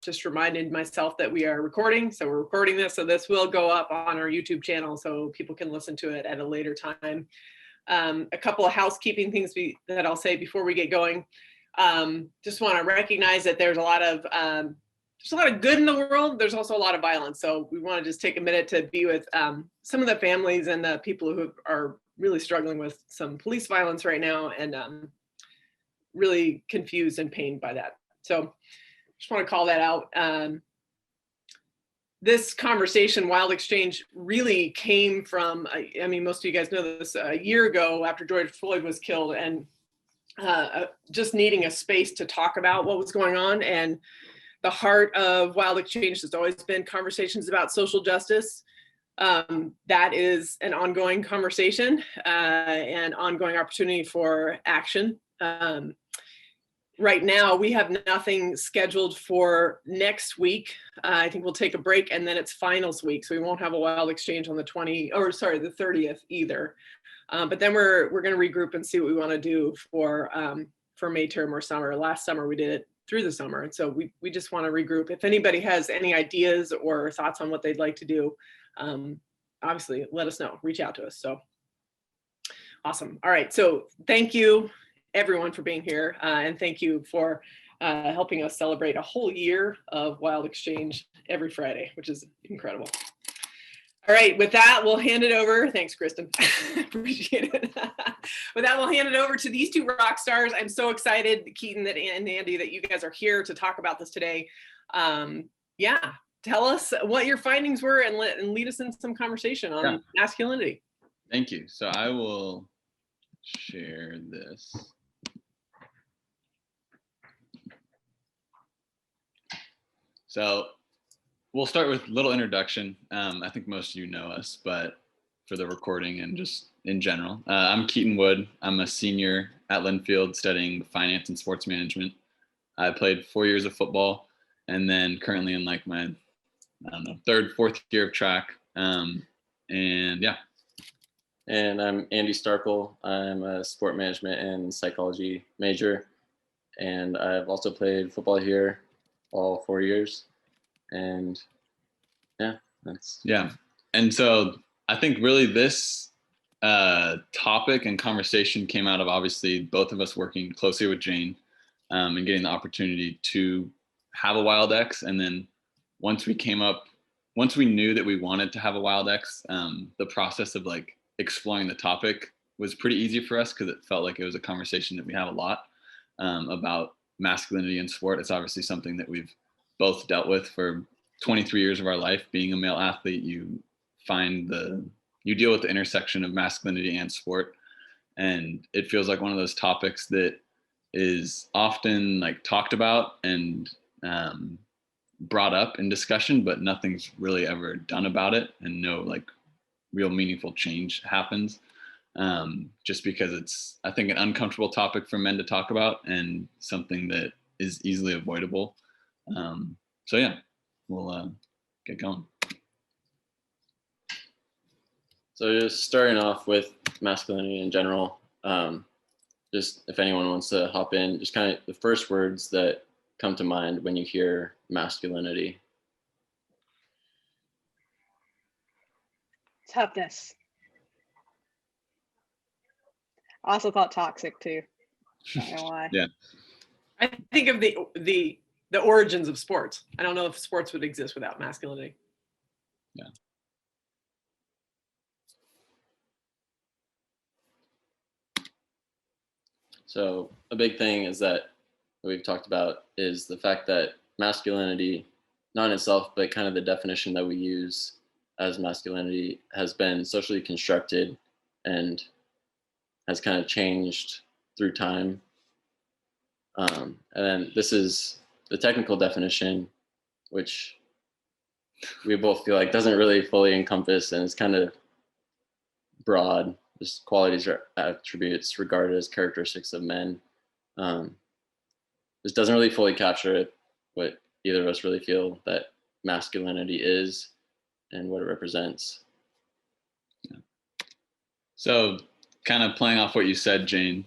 just reminded myself that we are recording. So we're recording this. So this will go up on our YouTube channel so people can listen to it at a later time. A couple of housekeeping things that I'll say before we get going. Just want to recognize that there's a lot of good in the world. There's also a lot of violence. So we want to just take a minute to be with some of the families and the people who are really struggling with some police violence right now and really confused and pained by that. So just want to call that out. This conversation, WildXchange, really came from, I mean, most of you guys know this, a year ago after George Floyd was killed, and just needing a space to talk about what was going on. And the heart of WildXchange has always been conversations about social justice. That is an ongoing conversation and ongoing opportunity for action. Right now, we have nothing scheduled for next week. I think we'll take a break and then it's finals week. So we won't have a WildXchange on the 30th either. But then we're going to regroup and see what we want to do for May term or summer. Last summer, we did it through the summer. And so we just want to regroup. If anybody has any ideas or thoughts on what they'd like to do, obviously let us know, reach out to us. So awesome. All right. So thank you everyone for being here. And thank you for helping us celebrate a whole year of WildXchange every Friday, which is incredible. All right, with that, we'll hand it over. Thanks, Kristen. Appreciate it. With that, we'll hand it over to these two rock stars. I'm so excited, Keaton and Andy, that you guys are here to talk about this today. Yeah, tell us what your findings were and lead us in some conversation on masculinity. Thank you. So I will share this. So we'll start with a little introduction. I think most of you know us, but for the recording and just in general, I'm Keaton Wood. I'm a senior at Linfield studying finance and sports management. I played 4 years of football and then currently in like my, third, fourth year of track. And yeah. And I'm Andy Starkel. I'm a sport management and psychology major. And I've also played football here all 4 years. And yeah. And so I think really this topic and conversation came out of obviously both of us working closely with Jane and getting the opportunity to have a WildX. And then once we knew that we wanted to have a WildX, the process of like exploring the topic was pretty easy for us because it felt like it was a conversation that we have a lot about masculinity in sport. It's obviously something that we've both dealt with for 23 years of our life. Being a male athlete, you deal with the intersection of masculinity and sport. And it feels like one of those topics that is often like talked about and brought up in discussion, but nothing's really ever done about it. And no like real meaningful change happens just because it's, I think, an uncomfortable topic for men to talk about and something that is easily avoidable. So yeah, we'll get going. So just starting off with masculinity in general, just if anyone wants to hop in, just kind of the first words that come to mind when you hear masculinity. Toughness. I also thought toxic too. I don't know why. Yeah. I think of the origins of sports. I don't know if sports would exist without masculinity. Yeah. So a big thing is that we've talked about is the fact that masculinity, not in itself, but kind of the definition that we use as masculinity has been socially constructed and has kind of changed through time. And then this is the technical definition, which we both feel like doesn't really fully encompass and it's kind of broad, just qualities or attributes regarded as characteristics of men. This doesn't really fully capture what either of us really feel that masculinity is and what it represents. Yeah. So kind of playing off what you said, Jane,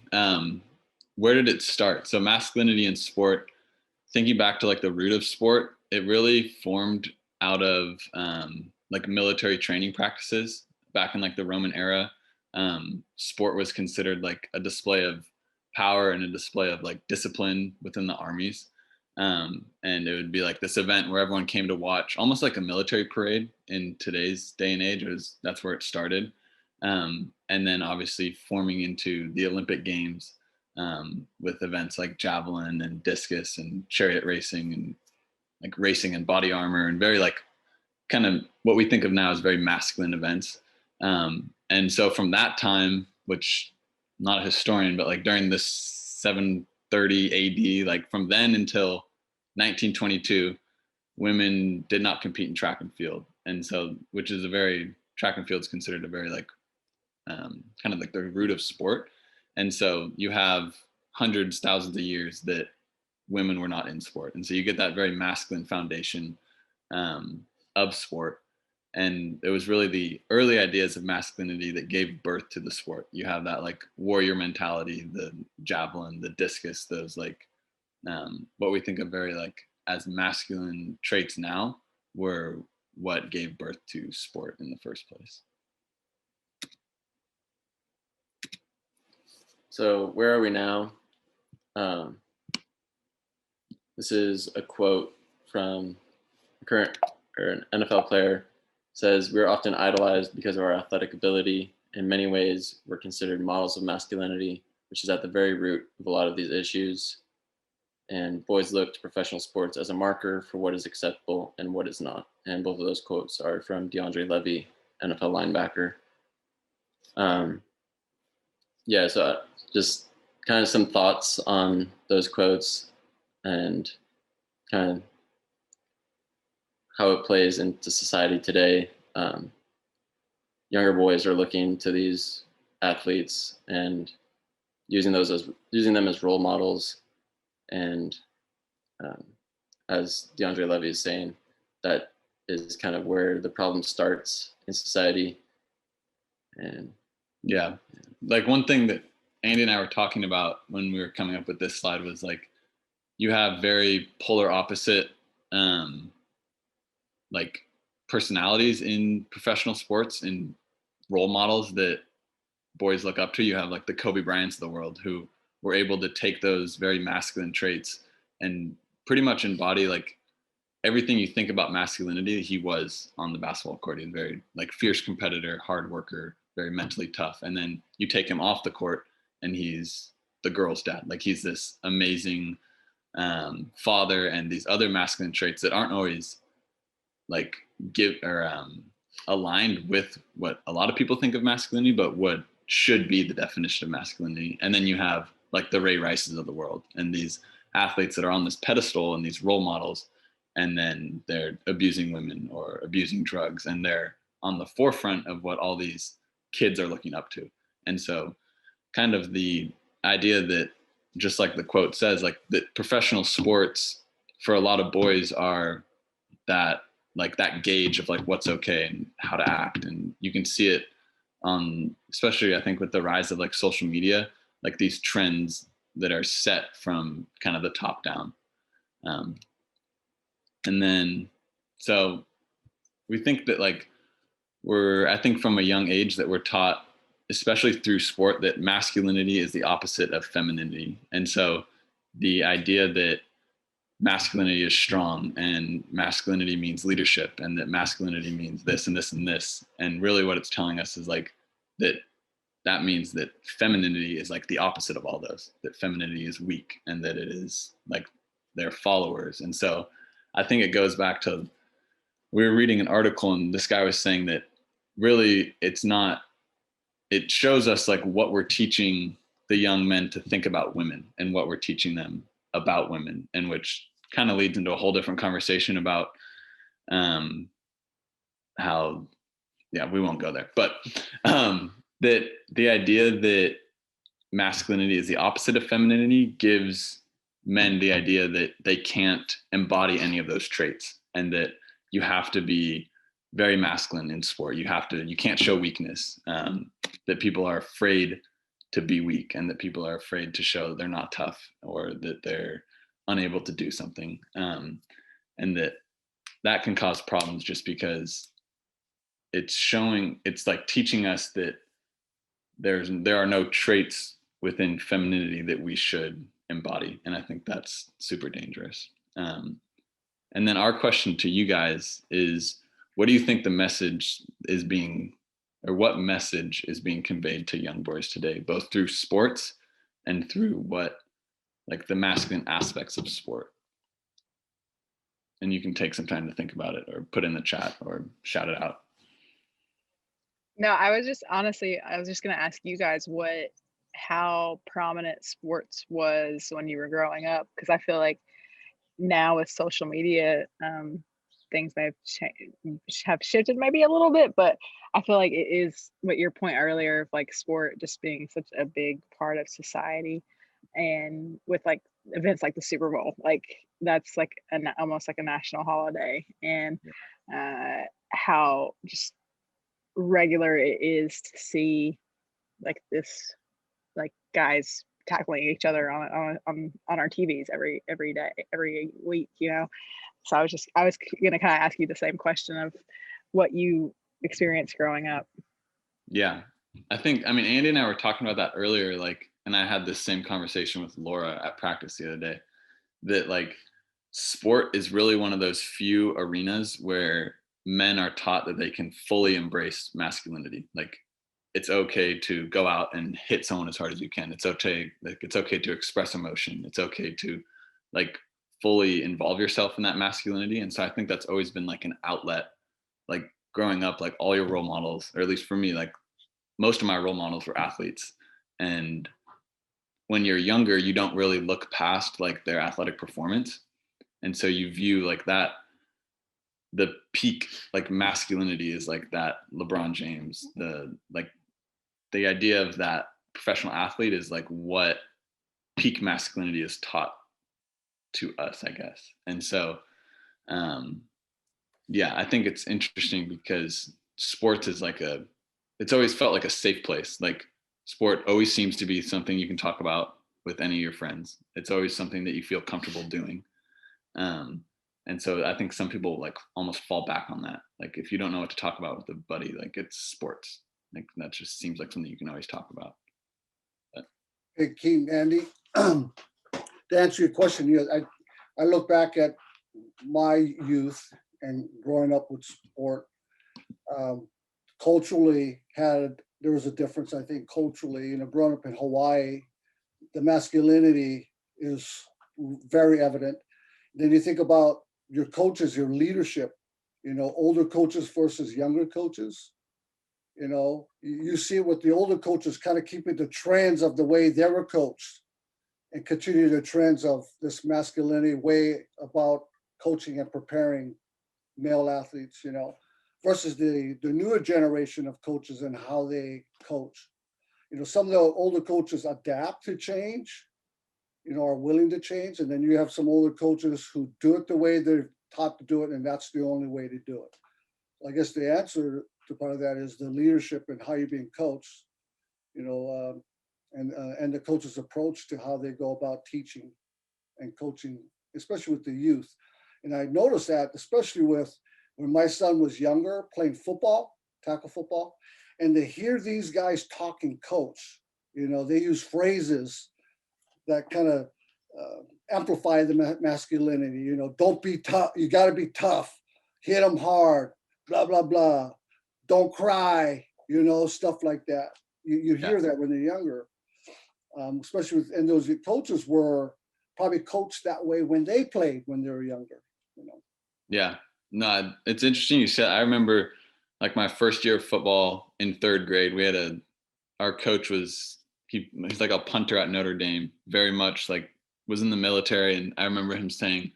where did it start? So masculinity in sport, thinking back to like the root of sport, it really formed out of like military training practices back in like the Roman era. Sport was considered like a display of power and a display of like discipline within the armies. And it would be like this event where everyone came to watch, almost like a military parade in today's day and age. That's where it started. And then obviously forming into the Olympic Games with events like javelin and discus and chariot racing and like racing in body armor and very like kind of what we think of now as very masculine events. And so from that time, which I'm not a historian, but like during this 730 AD, like from then until 1922, women did not compete in track and field. And so, which is track and field is considered a very like kind of like the root of sport. And so you have hundreds, thousands of years that women were not in sport. And so you get that very masculine foundation of sport. And it was really the early ideas of masculinity that gave birth to the sport. You have that like warrior mentality, the javelin, the discus, those like what we think of very like as masculine traits now were what gave birth to sport in the first place. So where are we now? This is a quote from an NFL player. Says, "We're often idolized because of our athletic ability. In many ways, we're considered models of masculinity, which is at the very root of a lot of these issues. And boys look to professional sports as a marker for what is acceptable and what is not." And both of those quotes are from DeAndre Levy, NFL linebacker. Yeah, so just kind of some thoughts on those quotes and kind of how it plays into society today. Younger boys are looking to these athletes and using them as role models. And as DeAndre Levy is saying, that is kind of where the problem starts in society. And yeah, like one thing that Andy and I were talking about when we were coming up with this slide was like, you have very polar opposite like personalities in professional sports and role models that boys look up to. You have like the Kobe Bryants of the world who were able to take those very masculine traits and pretty much embody like everything you think about masculinity. He was on the basketball court. He's very like fierce competitor, hard worker, very mentally tough. And then you take him off the court and he's the girl's dad. Like he's this amazing father and these other masculine traits that aren't always like aligned with what a lot of people think of masculinity, but what should be the definition of masculinity. And then you have like the Ray Rices of the world and these athletes that are on this pedestal and these role models, and then they're abusing women or abusing drugs, and they're on the forefront of what all these kids are looking up to. And so kind of the idea that, just like the quote says, like that professional sports for a lot of boys are that like that gauge of like what's okay and how to act. And you can see it on, especially I think with the rise of like social media, like these trends that are set from kind of the top down. And then, so we think that like I think from a young age that we're taught, especially through sport, that masculinity is the opposite of femininity. And so the idea that masculinity is strong and masculinity means leadership and that masculinity means this and this and this. And really what it's telling us is like that means that femininity is like the opposite of all those, that femininity is weak and that it is like their followers. And so I think it goes back to, we were reading an article and this guy was saying that really it shows us like what we're teaching the young men to think about women and what we're teaching them about women, and which kind of leads into a whole different conversation about how, yeah, we won't go there, but that the idea that masculinity is the opposite of femininity gives men the idea that they can't embody any of those traits, and that you have to be very masculine in sport. You can't show weakness, that people are afraid to be weak, and that people are afraid to show that they're not tough or that they're unable to do something. And that that can cause problems just because it's like teaching us that there are no traits within femininity that we should embody. And I think that's super dangerous. And then our question to you guys is, what do you think the message is being, or what message is being conveyed to young boys today, both through sports and through what, like the masculine aspects of sport? And you can take some time to think about it or put in the chat or shout it out. No, I was just going to ask you guys how prominent sports was when you were growing up, because I feel like now with social media, things may have shifted maybe a little bit, but I feel like it is what your point earlier of like sport just being such a big part of society, and with like events like the Super Bowl, like that's like almost like a national holiday, and how just regular it is to see like this, like guys tackling each other on our TVs every day, every week, you know. So I was gonna kind of ask you the same question of what you experienced growing up. Yeah, I mean, Andy and I were talking about that earlier, like, and I had this same conversation with Laura at practice the other day, that like sport is really one of those few arenas where men are taught that they can fully embrace masculinity. Like, it's okay to go out and hit someone as hard as you can. It's okay, like it's okay to express emotion. It's okay to like fully involve yourself in that masculinity. And so I think that's always been like an outlet. Like growing up, like all your role models, or at least for me, like most of my role models were athletes. And when you're younger, you don't really look past like their athletic performance. And so you view like that, the peak like masculinity is like that LeBron James, the idea of that professional athlete is like what peak masculinity is taught to us, I guess. And so, yeah, I think it's interesting because sports is like it's always felt like a safe place. Like sport always seems to be something you can talk about with any of your friends. It's always something that you feel comfortable doing. And so I think some people like almost fall back on that. Like if you don't know what to talk about with a buddy, like it's sports. Like that just seems like something you can always talk about. But. Hey, Keaton, Andy, to answer your question, I look back at my youth and growing up with sport. Culturally, there was a difference, I think, culturally. You know, growing up in Hawaii, the masculinity is very evident. Then you think about your coaches, your leadership, you know, older coaches versus younger coaches. You know, you see it with the older coaches kind of keeping the trends of the way they were coached and continue the trends of this masculinity way about coaching and preparing male athletes, you know, versus the newer generation of coaches and how they coach. You know, some of the older coaches adapt to change, you know, are willing to change. And then you have some older coaches who do it the way they're taught to do it, and that's the only way to do it. I guess the answer to part of that is the leadership and how you're being coached, you know, and the coach's approach to how they go about teaching and coaching, especially with the youth. And I noticed that, especially with when my son was younger, playing football, tackle football, and to hear these guys talking coach, you know, they use phrases that kind of amplify the masculinity, you know, don't be tough, you got to be tough, hit them hard, blah, blah, blah, don't cry, you know, stuff like that. You hear that when they're younger, especially and those coaches were probably coached that way when they played when they were younger, you know. Yeah, no, it's interesting you said. I remember like my first year of football in third grade, we had our coach he's like a punter at Notre Dame, very much like was in the military. And I remember him saying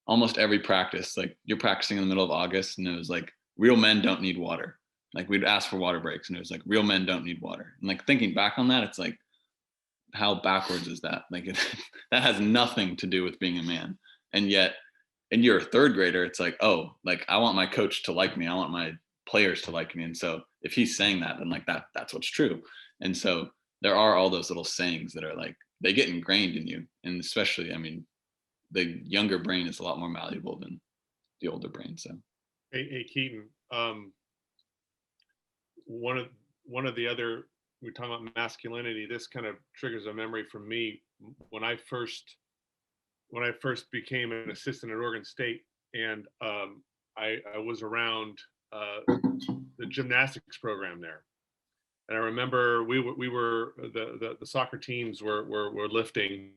almost every practice, like you're practicing in the middle of August and it was like, real men don't need water. Like we'd ask for water breaks and it was like, real men don't need water. And like thinking back on that, it's like, how backwards is that? Like that has nothing to do with being a man. And yet, and you're a third grader, it's like, oh, like I want my coach to like me. I want my players to like me. And so if he's saying that, then like that's what's true. And so there are all those little sayings that are like, they get ingrained in you. And especially, I mean, the younger brain is a lot more malleable than the older brain. So Hey Keaton, one of the other, we're talking about masculinity, this kind of triggers a memory from me when I first became an assistant at Oregon State, and I was around the gymnastics program there. And I remember we were the soccer teams were lifting,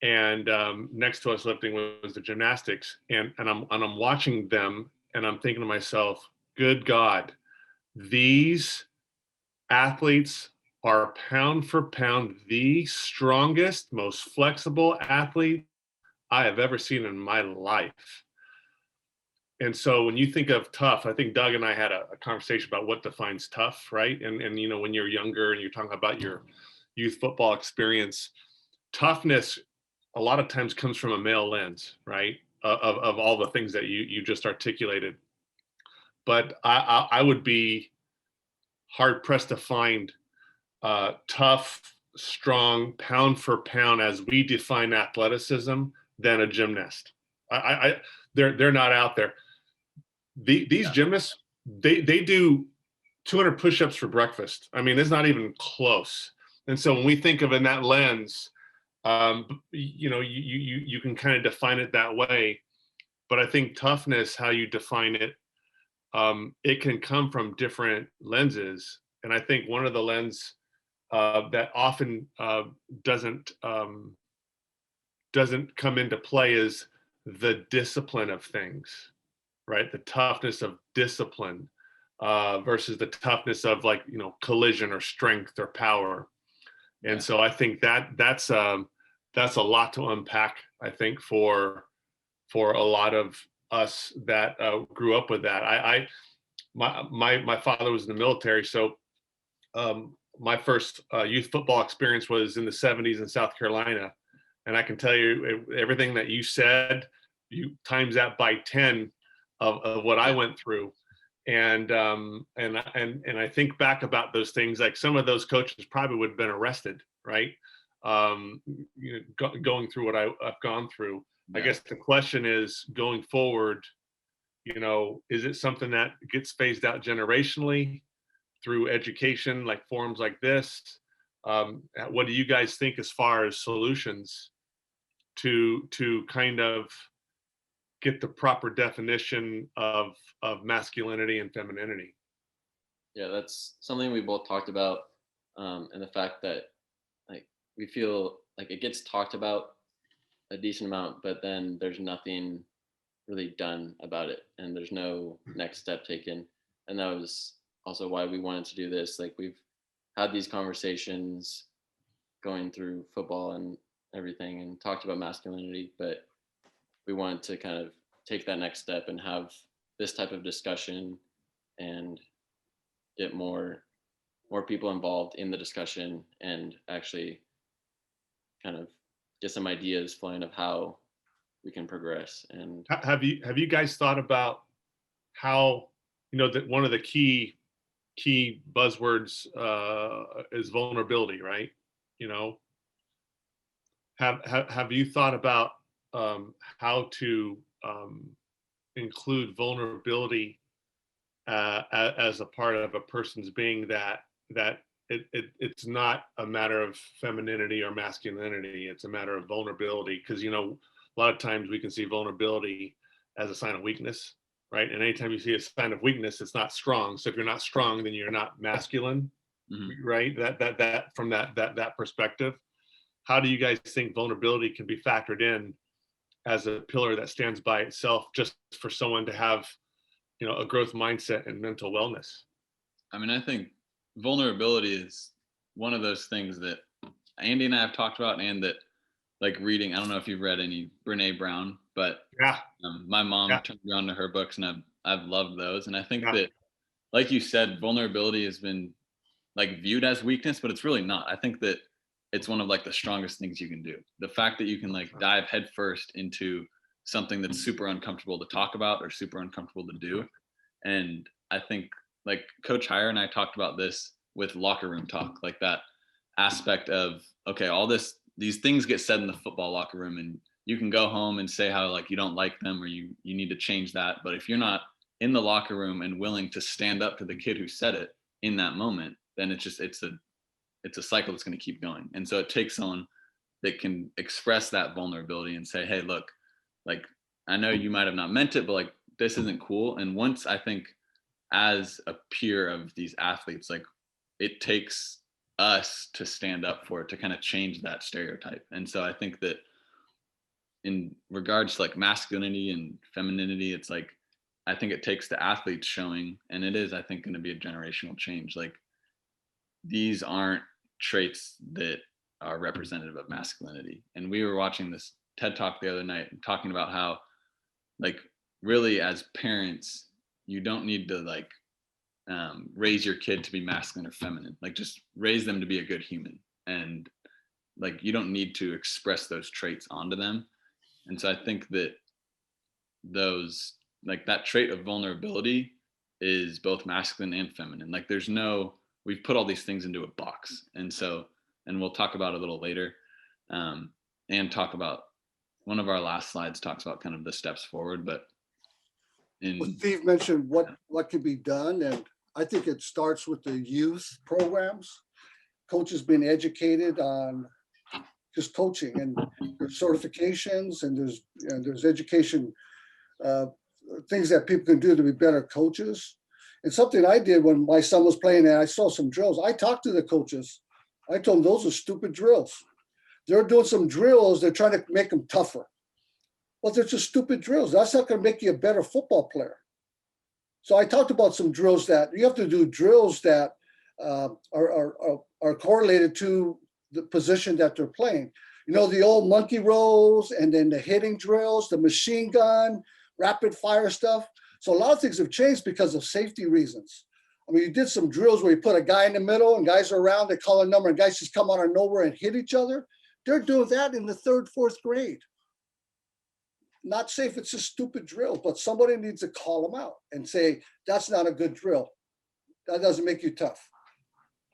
and next to us lifting was the gymnastics, and I'm watching them, and I'm thinking to myself, good God, these athletes are pound for pound the strongest, most flexible athlete I have ever seen in my life. And so when you think of tough, I think Doug and I had a conversation about what defines tough, right? And you know, when you're younger and you're talking about your youth football experience, toughness a lot of times comes from a male lens, right? Of all the things that you just articulated. But I would be hard pressed to find tough, strong, pound for pound as we define athleticism than a gymnast. They're not out there. These gymnasts, they do 200 push-ups for breakfast. I mean, it's not even close. And so when we think of in that lens, you know, you can kind of define it that way. But I think toughness, how you define it, it can come from different lenses. And I think one of the lens that often doesn't come into play is the discipline of things, right? The toughness of discipline versus the toughness of, like, you know, collision or strength or power. And so I think that's a lot to unpack, I think, for a lot of us that grew up with that. My father was in the military, so my first youth football experience was in the 70s in South Carolina. And I can tell you everything that you said, you times that by 10 of what I went through. And I think back about those things, like some of those coaches probably would have been arrested, right? You know, going through what I've gone through. I guess the question is, going forward, you know, is it something that gets phased out generationally through education, like forums like this? What do you guys think as far as solutions to kind of get the proper definition of masculinity and femininity? Yeah, that's something we both talked about, and the fact that, like, we feel like it gets talked about a decent amount, but then there's nothing really done about it, and there's no next step taken. And that was also why we wanted to do this. Like, we've had these conversations going through football and everything and talked about masculinity, but we wanted to kind of take that next step and have this type of discussion and get more people involved in the discussion and actually kind of get some ideas flowing of how we can progress. And have you guys thought about how, you know, that one of the key buzzwords is vulnerability, right? You know, have you thought about how to include vulnerability as a part of a person's being, that it's not a matter of femininity or masculinity, it's a matter of vulnerability? Because, you know, a lot of times we can see vulnerability as a sign of weakness, right? And anytime you see a sign of weakness, it's not strong. So if you're not strong, then you're not masculine, right? That from that perspective, how do you guys think vulnerability can be factored in as a pillar that stands by itself, just for someone to have, you know, a growth mindset and mental wellness? I mean, I think vulnerability is one of those things that Andy and I have talked about, and that, like, reading, I don't know if you've read any Brene Brown, but my mom turned me on to her books, and I've loved those. And I think that, like you said, vulnerability has been, like, viewed as weakness, but it's really not. I think that it's one of, like, the strongest things you can do. The fact that you can, like, dive headfirst into something that's super uncomfortable to talk about or super uncomfortable to do. And I think, like, Coach Heyer and I talked about this with locker room talk, like that aspect of, okay, all these things get said in the football locker room, and you can go home and say how like you don't like them or you need to change that. But if you're not in the locker room and willing to stand up to the kid who said it in that moment, then it's a cycle that's going to keep going. And so it takes someone that can express that vulnerability and say, hey, look, like, I know you might have not meant it, but like, this isn't cool. And once, I think, as a peer of these athletes, like, it takes us to stand up for it, to kind of change that stereotype. And so I think that in regards to like masculinity and femininity, it's like, I think it takes the athletes showing, and it is, I think, going to be a generational change. Like, these aren't traits that are representative of masculinity. And we were watching this TED Talk the other night talking about how, like, really as parents, you don't need to like raise your kid to be masculine or feminine. Like, just raise them to be a good human. And like, you don't need to express those traits onto them. And so I think that those, like, that trait of vulnerability is both masculine and feminine. Like, there's no, we've put all these things into a box. And so, and we'll talk about it a little later, and talk about, one of our last slides talks about kind of the steps forward, but Well, Steve mentioned what can be done, and I think it starts with the youth programs. Coaches being educated on just coaching, and there's certifications, and there's education things that people can do to be better coaches. And something I did when my son was playing and I saw some drills, I talked to the coaches. I told them those are stupid drills. They're doing some drills, they're trying to make them tougher. Well, they're just stupid drills. That's not going to make you a better football player. So I talked about some drills that you have to do, drills that are correlated to the position that they're playing. You know, the old monkey rolls, and then the hitting drills, the machine gun, rapid fire stuff. So a lot of things have changed because of safety reasons. I mean, you did some drills where you put a guy in the middle and guys are around, they call a number and guys just come out of nowhere and hit each other. They're doing that in the 3rd, 4th grade. Not safe, it's a stupid drill, but somebody needs to call them out and say, that's not a good drill. That doesn't make you tough.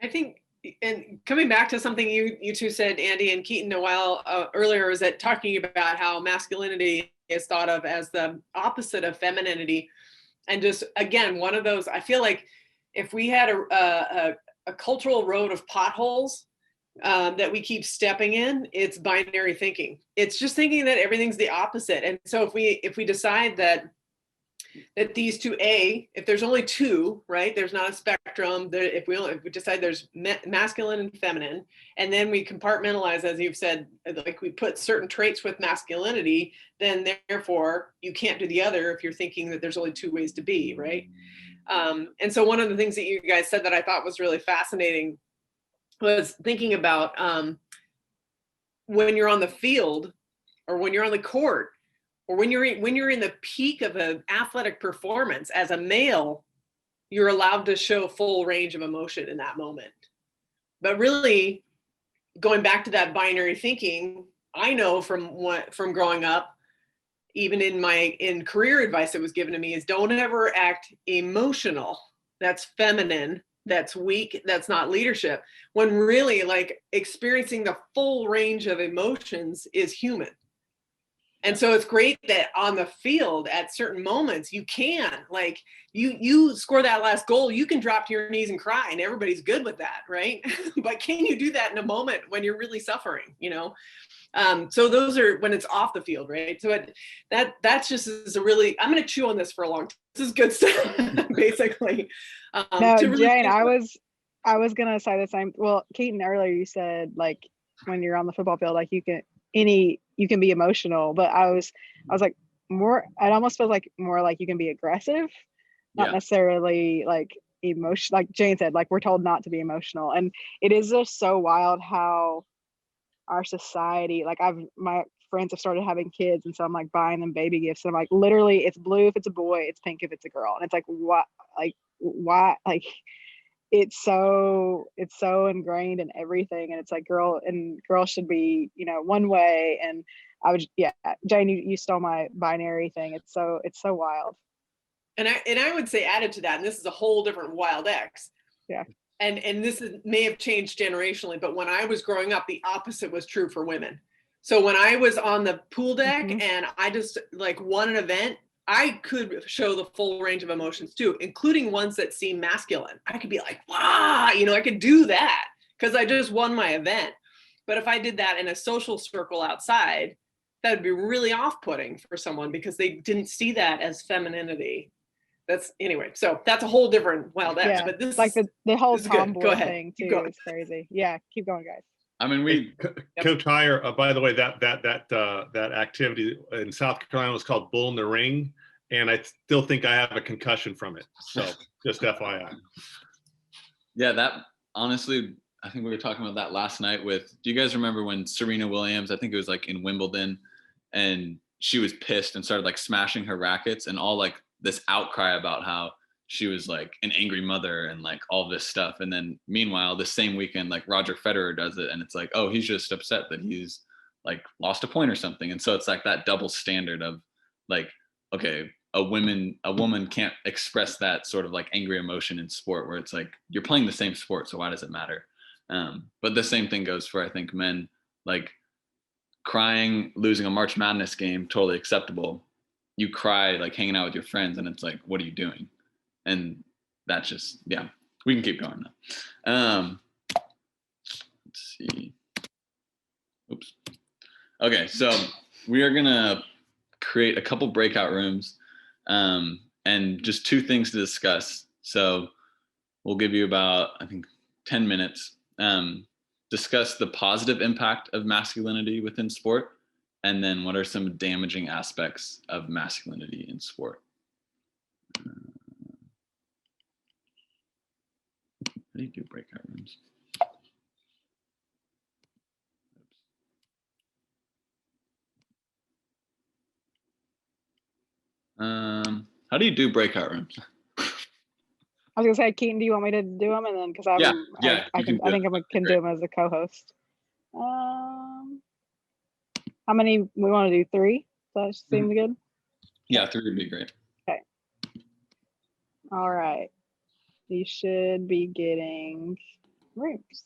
I think, and coming back to something you two said, Andy and Keaton, a while earlier, is that talking about how masculinity is thought of as the opposite of femininity. And just, again, one of those, I feel like if we had a cultural road of potholes that we keep stepping in, it's binary thinking. It's just thinking that everything's the opposite. And so if we decide that these two, if there's only two, right, there's not a spectrum, if we decide there's masculine and feminine, and then we compartmentalize, as you've said, like we put certain traits with masculinity, then therefore you can't do the other if you're thinking that there's only two ways to be, right? And so one of the things that you guys said that I thought was really fascinating was thinking about when you're on the field, or when you're on the court, or when you're in the peak of an athletic performance as a male, you're allowed to show full range of emotion in that moment. But really, going back to that binary thinking, I know from growing up, even in career advice that was given to me, is don't ever act emotional. That's feminine. That's weak. That's not leadership. When really, like, experiencing the full range of emotions is human. And so it's great that on the field at certain moments, you can, like, you score that last goal, you can drop to your knees and cry and everybody's good with that, right? But can you do that in a moment when you're really suffering, you know? So those are when it's off the field, right? So that's just is a really, I'm going to chew on this for a long time. This is good stuff, basically. No, really Jane, I was going to say the same. Well, Keaton, earlier you said, like, when you're on the football field, like you can be emotional, but I was like, more, it almost feels like more like you can be aggressive, not necessarily like emotion. Like Jane said, like, we're told not to be emotional. And it is just so wild how our society, like, my friends have started having kids, and so I'm like buying them baby gifts, and I'm like, literally, it's blue if it's a boy, it's pink if it's a girl. And it's like, what, like, why, like, it's so ingrained in everything. And it's like, girls should be, you know, one way. And Jane, you stole my binary thing. It's so wild. And I would say, added to that, and this is a whole different WildX. Yeah. And this may have changed generationally, but when I was growing up, the opposite was true for women. So when I was on the pool deck Mhm. and I just like won an event, I could show the full range of emotions too, including ones that seem masculine. I could be like, wow, I could do that because I just won my event. But if I did that in a social circle outside, that would be really off-putting for someone because they didn't see that as femininity. Anyway, so that's a whole different Wild X, Yeah, but this like is the whole this is good. Go tomboy ahead. thing Keep too going. is crazy. Yeah, keep going, guys. I mean, Coach Heyer, by the way, that activity in South Carolina was called Bull in the Ring, and I still think I have a concussion from it. So just FYI. yeah, that honestly, I think we were talking about that last night with, do you guys remember when Serena Williams, I think it was like in Wimbledon, and she was pissed and started like smashing her rackets and all like this outcry about how she was like an angry mother and like all this stuff. And then meanwhile, the same weekend, like Roger Federer does it and it's like, oh, he's just upset that he's like lost a point or something. And so it's like that double standard of like, okay, a woman can't express that sort of like angry emotion in sport where it's like, you're playing the same sport, so why does it matter? But the same thing goes for, I think, men. Like crying, losing a March Madness game, totally acceptable. You cry like hanging out with your friends and it's like, what are you doing? And that's just, yeah, we can keep going now. Let's see. Oops. Okay, so we are gonna create a couple breakout rooms and just 2 things to discuss. So we'll give you about, I think, 10 minutes. Discuss the positive impact of masculinity within sport, and then what are some damaging aspects of masculinity in sport. How do you do breakout rooms? How do you do breakout rooms? I was gonna say, Keaton, do you want me to do them? And then, because I Yeah, I you think I can Great. do them as a co-host. How many we want to do? 3? That seems good. Yeah, 3 would be great. Okay. All right. You should be getting rooms.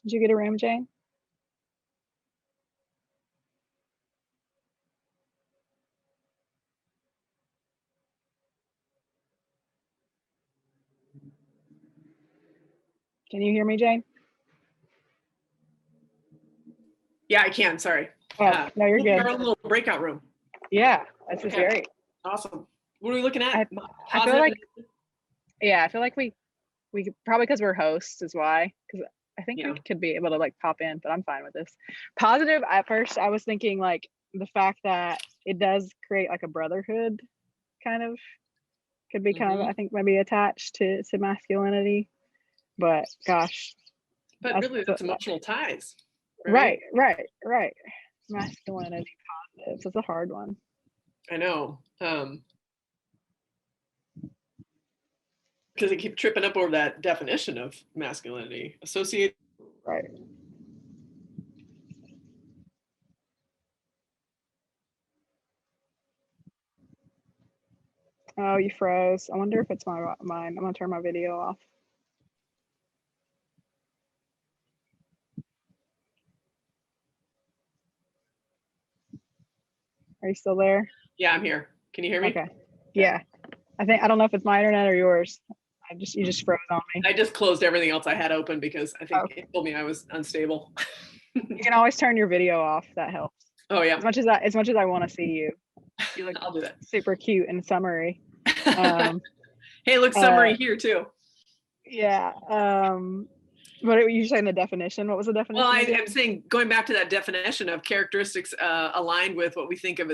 Did you get a room, Jane? Can you hear me, Jane? Yeah, I can. Sorry. Oh, no, you're We'll do good. our own little breakout room. Yeah, this is Okay. great. Awesome. What are we looking at? I feel like, yeah, I feel like we could, probably because we're hosts is why, because I think Yeah. we could be able to like pop in, but I'm fine with this. Positive, at first I was thinking like the fact that it does create like a brotherhood kind of, could be kind of, I think maybe attached to masculinity, but gosh. But really, that's emotional ties. Right. Masculinity positives. It's a hard one. I know. Because I keep tripping up over that definition of masculinity. Associate. Right. Oh, you froze. I wonder if it's mine. I'm gonna turn my video off. Are you still there? Yeah, I'm here. Can you hear me? Okay. Yeah. I don't know if it's my internet or yours. You just froze on me. I just closed everything else I had open because I think it told me I was unstable. You can always turn your video off. That helps. Oh yeah. As much as I want to see you. You look I'll do that. super cute and summery. Hey, look, summary here too. Yeah. What were you saying the definition? What was the definition? Well, I'm saying going back to that definition of characteristics aligned with what we think of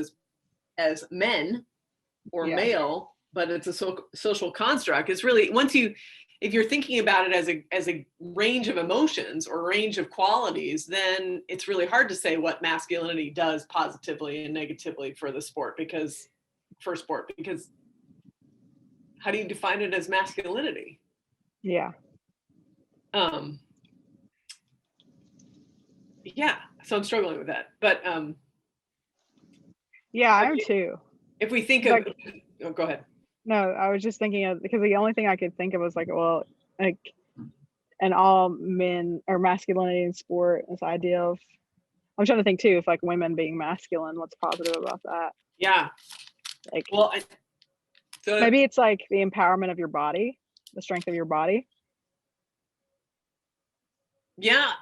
as men or male, but it's a social construct. It's really, if you're thinking about it as a range of emotions or range of qualities, then it's really hard to say what masculinity does positively and negatively for the sport, because for sport, because how do you define it as masculinity? Yeah. Yeah, so I'm struggling with that. But Yeah, I am too. if we think Like- of, oh, go ahead. No, I was just thinking of, because the only thing I could think of was like, well, like, and all men or masculinity in sport, this idea of, I'm trying to think too, if like women being masculine, what's positive about that? Yeah. Like, Well, maybe it's like the empowerment of your body, the strength of your body. yeah,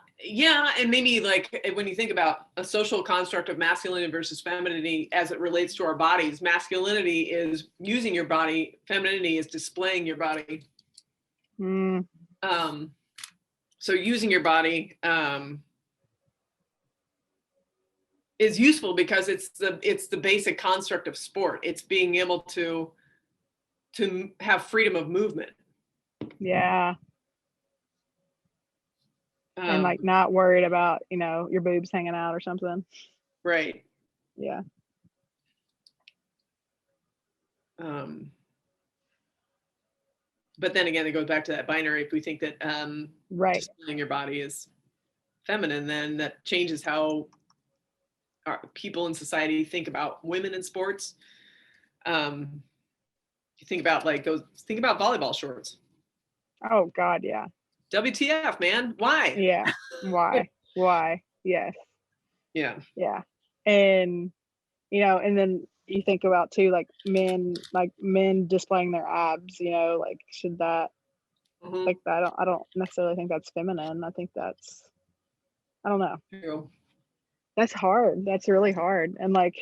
and maybe like when you think about a social construct of masculinity versus femininity as it relates to our bodies, masculinity is using your body, femininity is displaying your body. Mm, So using your body is useful because it's the basic construct of sport. It's being able to have freedom of movement. yeah. And like not worried about, you know, your boobs hanging out or something. Right. Yeah. But then again, it goes back to that binary. If we think that Right. displaying your body is feminine, then that changes how people in society think about women in sports. You think about think about volleyball shorts. Oh God, yeah. WTF, man? Why? Yeah. Why? Yes. Yeah. Yeah. And you know, and then you think about too, like men displaying their abs, you know, like should that Mhm. like that? I don't necessarily think that's feminine. I think that's, I don't know. True. That's hard. That's really hard. And like,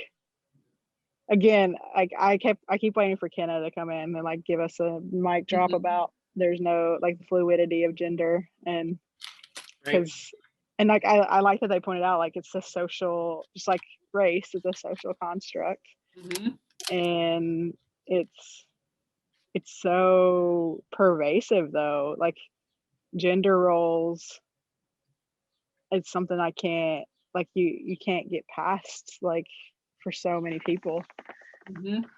again, like I keep waiting for Kenna to come in and like give us a mic drop Mhm. about there's no like the fluidity of gender, and Right. because and like I like that they pointed out like it's a social, just like race is a social construct, Mhm. and it's so pervasive though, like gender roles. It's something I can't, like you can't get past, like for so many people. Mhm.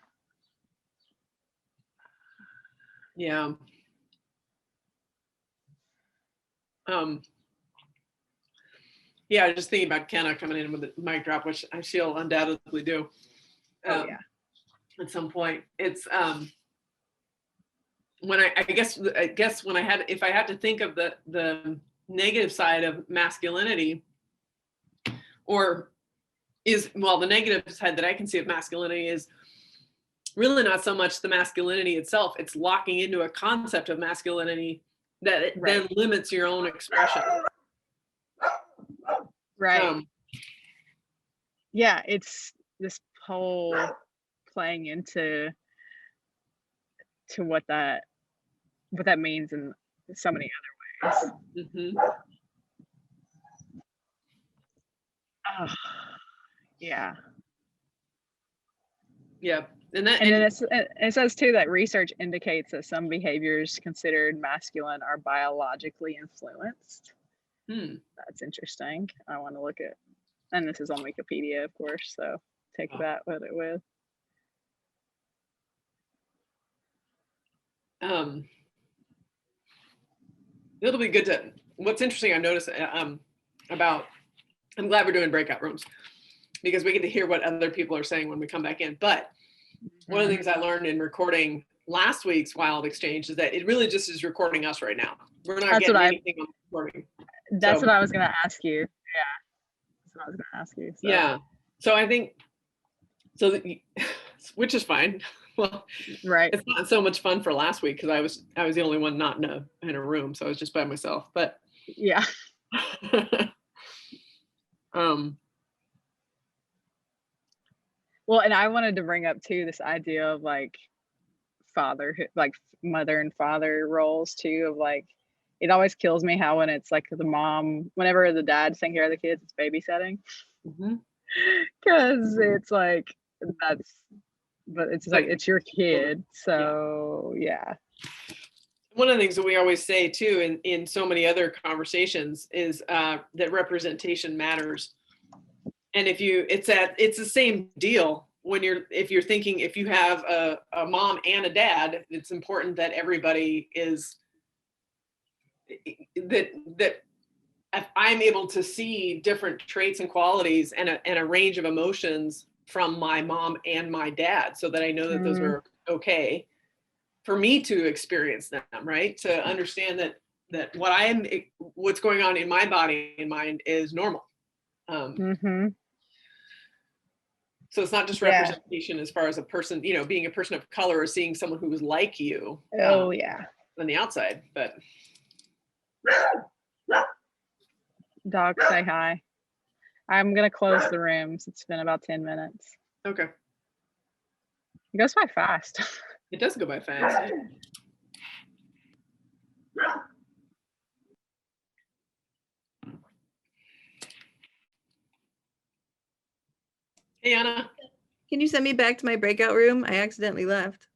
Yeah. Yeah, just thinking about Kenna coming in with the mic drop, which she'll undoubtedly do. Oh yeah. At some point. It's when I guess when if I had to think of the negative side of masculinity, or the negative side that I can see of masculinity is really not so much the masculinity itself, it's locking into a concept of masculinity that it then limits your own expression. Right. Yeah, it's this whole playing into what that means in so many other ways. Mhm. Oh, yeah. Yeah. And then it says too that research indicates that some behaviors considered masculine are biologically influenced. That's interesting. I want to look at, and this is on Wikipedia, of course, so take that with it with. It'll be good to, what's interesting I noticed about, I'm glad we're doing breakout rooms because we get to hear what other people are saying when we come back in. But one of the things I learned in recording last week's WildXchange is that it really just is recording us right now. We're not getting anything on the recording. That's what I was going to ask you. Yeah. That's what I was going to ask you. So. Yeah. So I think, which is fine. Well, it's not so much fun for last week because I was the only one not in a room, so I was just by myself. But yeah. Well, and I wanted to bring up too this idea of like fatherhood, like mother and father roles too, of like, it always kills me how when it's like the mom, whenever the dad's taking care of the kids, it's babysitting. Because it's like, but it's like it's your kid. So yeah. One of the things that we always say too in so many other conversations is that representation matters. And if it's the same deal if you're thinking, if you have a mom and a dad, it's important that everybody is, that I'm able to see different traits and qualities and a range of emotions from my mom and my dad, so that I know that those are okay for me to experience them, right? To understand that what's going on in my body and mind is normal. So it's not just representation as far as a person, being a person of color or seeing someone who was like you. Oh yeah. On the outside, but. Dog, say hi. I'm gonna close the rooms. It's been about 10 minutes. Okay. It goes by fast. It does go by fast. Hey, Anna. Can you send me back to my breakout room? I accidentally left.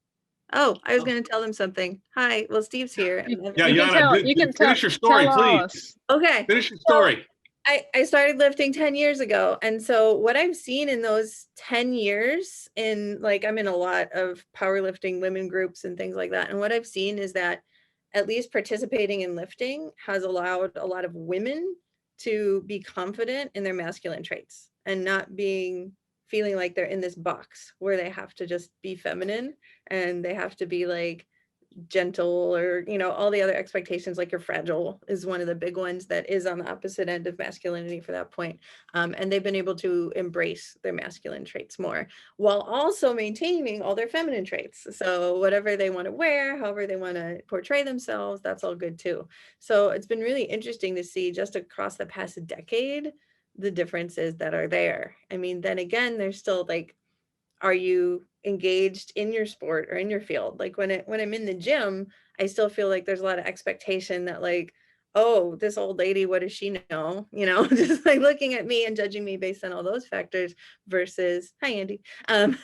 Oh, I was going to tell them something. Hi, well, Steve's here. Yeah, you can finish your story, please. Okay. Finish your story. So I started lifting 10 years ago. And so what I've seen in those 10 years I'm in a lot of powerlifting women groups and things like that. And what I've seen is that at least participating in lifting has allowed a lot of women to be confident in their masculine traits and not feeling like they're in this box where they have to just be feminine and they have to be like gentle or, all the other expectations, like you're fragile is one of the big ones that is on the opposite end of masculinity for that point. And they've been able to embrace their masculine traits more while also maintaining all their feminine traits. So whatever they want to wear, however they want to portray themselves, that's all good too. So it's been really interesting to see just across the past decade, the differences that are there. I mean, then again, there's still like, are you engaged in your sport or in your field? Like when I'm in the gym, I still feel like there's a lot of expectation that like, oh, this old lady, what does she know? Just like looking at me and judging me based on all those factors versus, hi, Andy,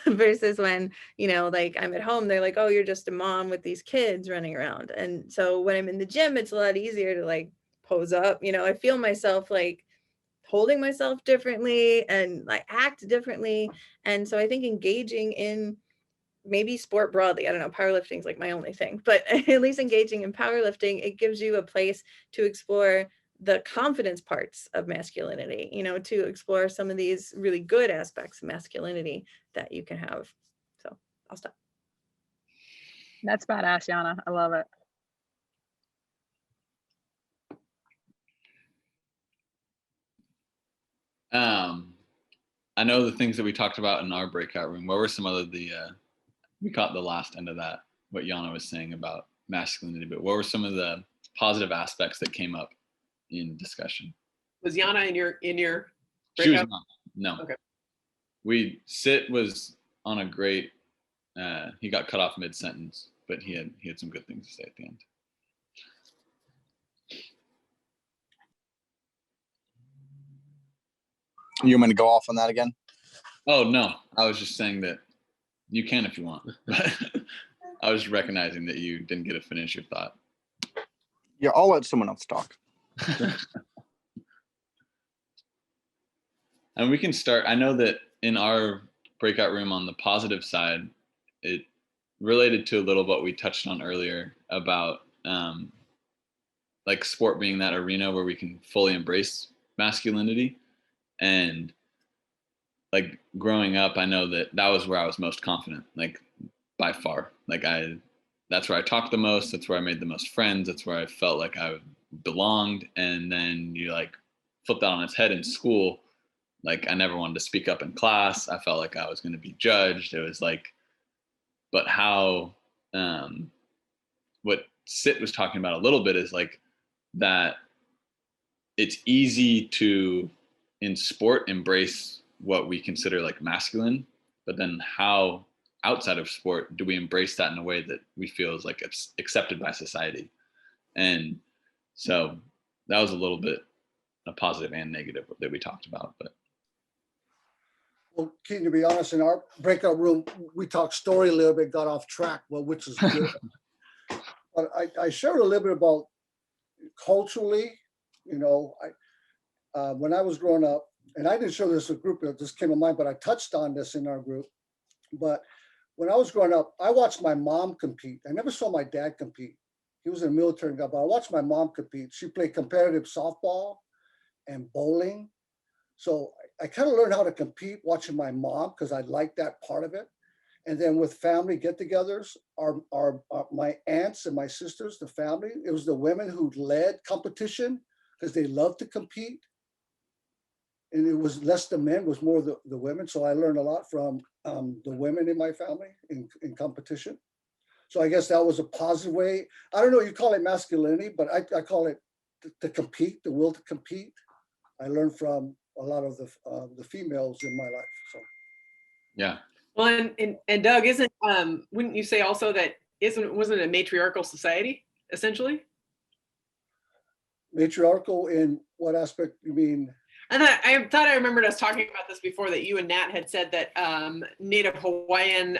versus when, like I'm at home, they're like, oh, you're just a mom with these kids running around. And so when I'm in the gym, it's a lot easier to like pose up, I feel myself like holding myself differently and like act differently. And so I think engaging in maybe sport broadly, I don't know, powerlifting is like my only thing, but at least engaging in powerlifting, it gives you a place to explore the confidence parts of masculinity, to explore some of these really good aspects of masculinity that you can have. So I'll stop. That's badass, Yana. I love it. I know the things that we talked about in our breakout room. What were some other we caught the last end of that, what Yana was saying about masculinity, but what were some of the positive aspects that came up in discussion? Was Yana in your breakout? She was not. No. Okay. Sit was on a great, he got cut off mid-sentence, but he had some good things to say at the end. You want me to go off on that again? Oh, no. I was just saying that you can if you want. I was recognizing that you didn't get to finish your thought. Yeah, I'll let someone else talk. And we can start. I know that in our breakout room on the positive side, it related to a little what we touched on earlier about like sport being that arena where we can fully embrace masculinity. And like growing up, I know that was where I was most confident, like by far. Like that's where I talked the most. That's where I made the most friends. That's where I felt like I belonged. And then you like flip that on its head in school. Like I never wanted to speak up in class. I felt like I was going to be judged. It was like, but how, what Sit was talking about a little bit is like that it's easy to, in sport, embrace what we consider like masculine, but then how outside of sport do we embrace that in a way that we feel is like it's accepted by society? And so that was a little bit a positive and negative that we talked about. But well, Keaton, to be honest, in our breakout room, we talked story a little bit, got off track, well, which is good. But I shared a little bit about culturally, when I was growing up, and I didn't show this a group, it just came to mind, but I touched on this in our group. But when I was growing up, I watched my mom compete. I never saw my dad compete. He was a military guy, but I watched my mom compete. She played competitive softball and bowling. So I kind of learned how to compete watching my mom because I liked that part of it. And then with family get-togethers, my aunts and my sisters, the family, it was the women who led competition because they loved to compete. And it was less the men, it was more the women. So I learned a lot from the women in my family in competition. So I guess that was a positive way. I don't know, you call it masculinity, but I call it to compete, the will to compete. I learned from a lot of the females in my life. So Yeah. Well, and Doug, wouldn't you say also that wasn't it a matriarchal society essentially? Matriarchal in what aspect you mean? And I thought I remembered us talking about this before, that you and Nat had said that Native Hawaiian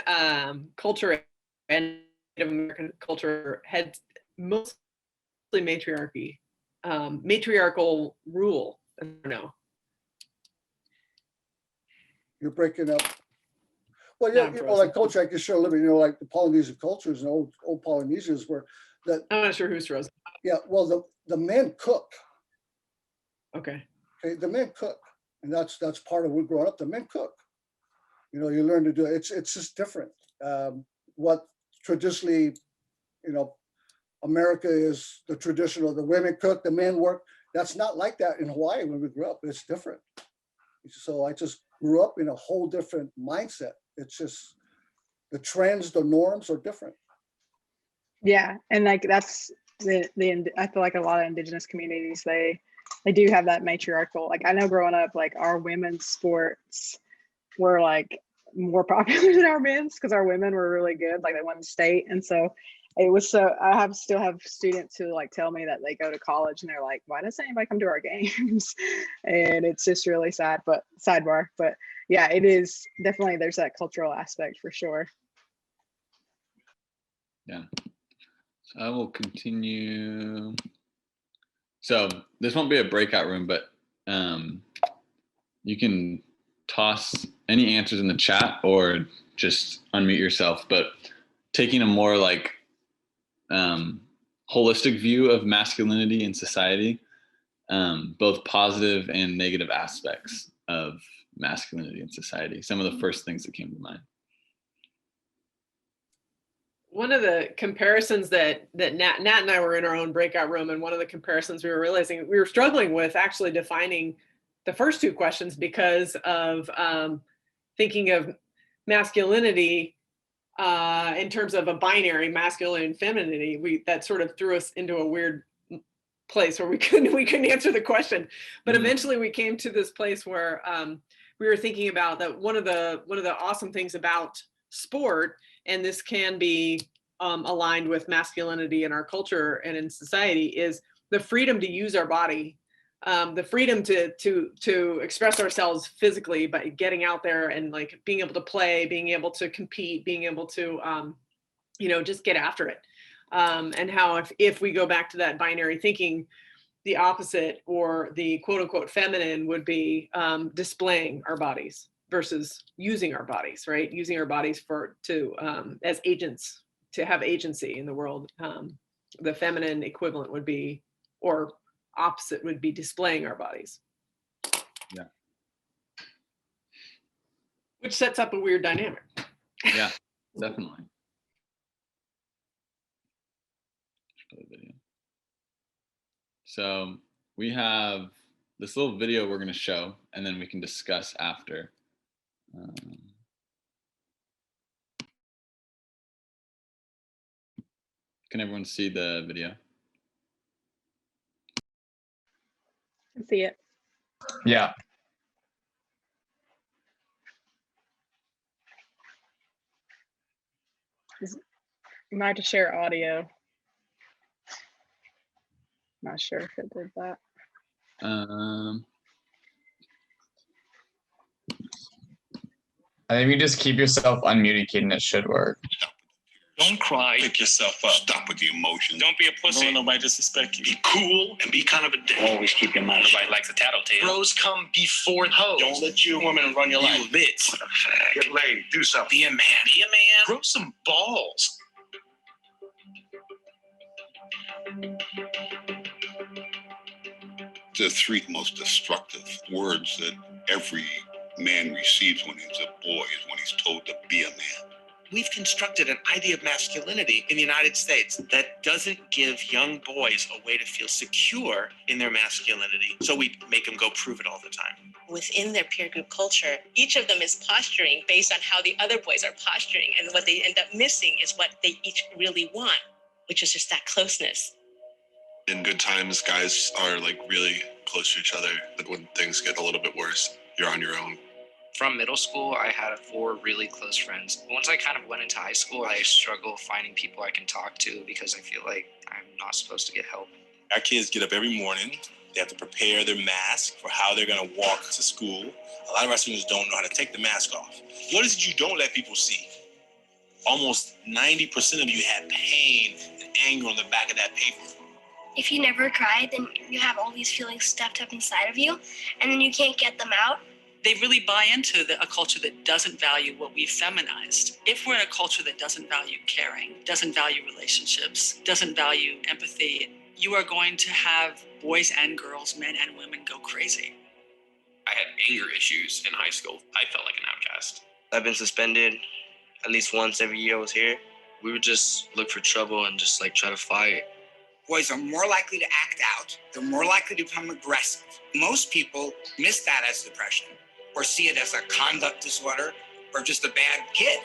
culture and Native American culture had mostly matriarchy, matriarchal rule. I don't know. You're breaking up. Well, yeah, like culture, I can share a little bit, like the Polynesian cultures and old Polynesians were that. I'm not sure who's frozen. Yeah, well, the men cook. Okay. Okay, the men cook, and that's part of what growing up. The men cook. You learn to do it. It's just different. What traditionally, America is the traditional. The women cook, the men work. That's not like that in Hawaii when we grew up. It's different. So I just grew up in a whole different mindset. It's just the trends, the norms are different. Yeah, and like that's I feel like a lot of indigenous communities, they do have that matriarchal. Like I know growing up, like our women's sports were like more popular than our men's because our women were really good. Like they won the state, and so it was so. I still have students who like tell me that they go to college and they're like, "Why doesn't anybody come to our games?" And it's just really sad. But sidebar, but yeah, it is definitely, there's that cultural aspect for sure. Yeah. So I will continue. So this won't be a breakout room, but you can toss any answers in the chat or just unmute yourself. But taking a more like holistic view of masculinity in society, both positive and negative aspects of masculinity in society. Some of the first things that came to mind. One of the comparisons that Nat and I were in our own breakout room, and one of the comparisons we were realizing we were struggling with actually defining the first two questions because of thinking of masculinity in terms of a binary, masculine and femininity. That sort of threw us into a weird place where we couldn't answer the question. But eventually we came to this place where we were thinking about that one of the awesome things about sport, and this can be aligned with masculinity in our culture and in society, is the freedom to use our body, the freedom to express ourselves physically by getting out there and like being able to play, being able to compete, being able to just get after it. And how if we go back to that binary thinking, the opposite, or the quote unquote feminine, would be displaying our bodies versus using our bodies, right? Using our bodies as agents, to have agency in the world. The feminine equivalent would be, or opposite would be, displaying our bodies. Yeah. Which sets up a weird dynamic. Yeah, definitely. So we have this little video we're going to show, and then we can discuss after. Can everyone see the video? I see it. Yeah. You might have to share audio. Not sure if it did that. I think you just keep yourself unmuted, Keaton, it should work. Don't cry. Pick yourself up. Stop with the emotions. Don't be a pussy. Don't let nobody disrespect you. Be cool and be kind of a dick. Always keep your mouth. Nobody likes a tattletale. Bros come before hoes. Don't let your woman run your life. You bitch. Get laid. Do something. Be a man. Be a man. Grow some balls. The three most destructive words that every man receives when he's a boy is when he's told to be a man. We've constructed an idea of masculinity in the United States that doesn't give young boys a way to feel secure in their masculinity. So we make them go prove it all the time. Within their peer group culture, each of them is posturing based on how the other boys are posturing. And what they end up missing is what they each really want, which is just that closeness. In good times, guys are like really close to each other. But when things get a little bit worse, you're on your own. From middle school, I had 4 really close friends. Once I kind of went into high school, I struggle finding people I can talk to because I feel like I'm not supposed to get help. Our kids get up every morning. They have to prepare their mask for how they're going to walk to school. A lot of our students don't know how to take the mask off. What is it you don't let people see? Almost 90% of you had pain and anger on the back of that paper. If you never cry, then you have all these feelings stuffed up inside of you, and then you can't get them out. They really buy into a culture that doesn't value what we've feminized. If we're in a culture that doesn't value caring, doesn't value relationships, doesn't value empathy, you are going to have boys and girls, men and women go crazy. I had anger issues in high school. I felt like an outcast. I've been suspended at least once every year I was here. We would just look for trouble and just like try to fight. Boys are more likely to act out. They're more likely to become aggressive. Most people miss that as depression or see it as a conduct disorder or just a bad kid.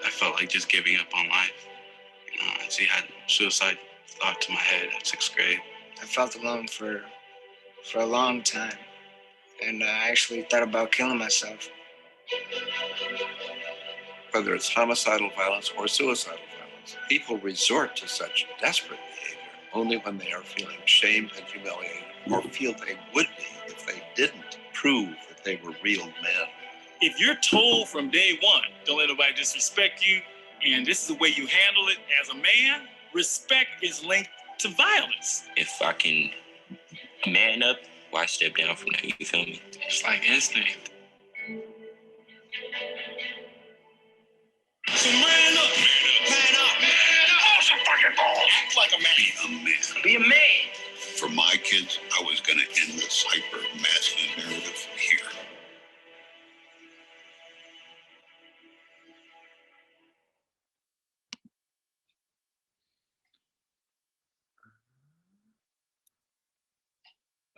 I felt like just giving up on life. I had suicide thought to my head in 6th grade. I felt alone for a long time. And I actually thought about killing myself. Whether it's homicidal violence or suicidal violence, people resort to such desperate behavior only when they are feeling shamed and humiliated or feel they would be if they didn't prove that they were real men. If you're told from day one, don't let nobody disrespect you, and this is the way you handle it as a man, respect is linked to violence. If I can man up, why step down from that? You feel me? It's like instinct. So man up, Man up! Oh, some fucking balls! Act like a man. Be a man. Be a man. For my kids, I was going to end this hyper-masculine narrative here.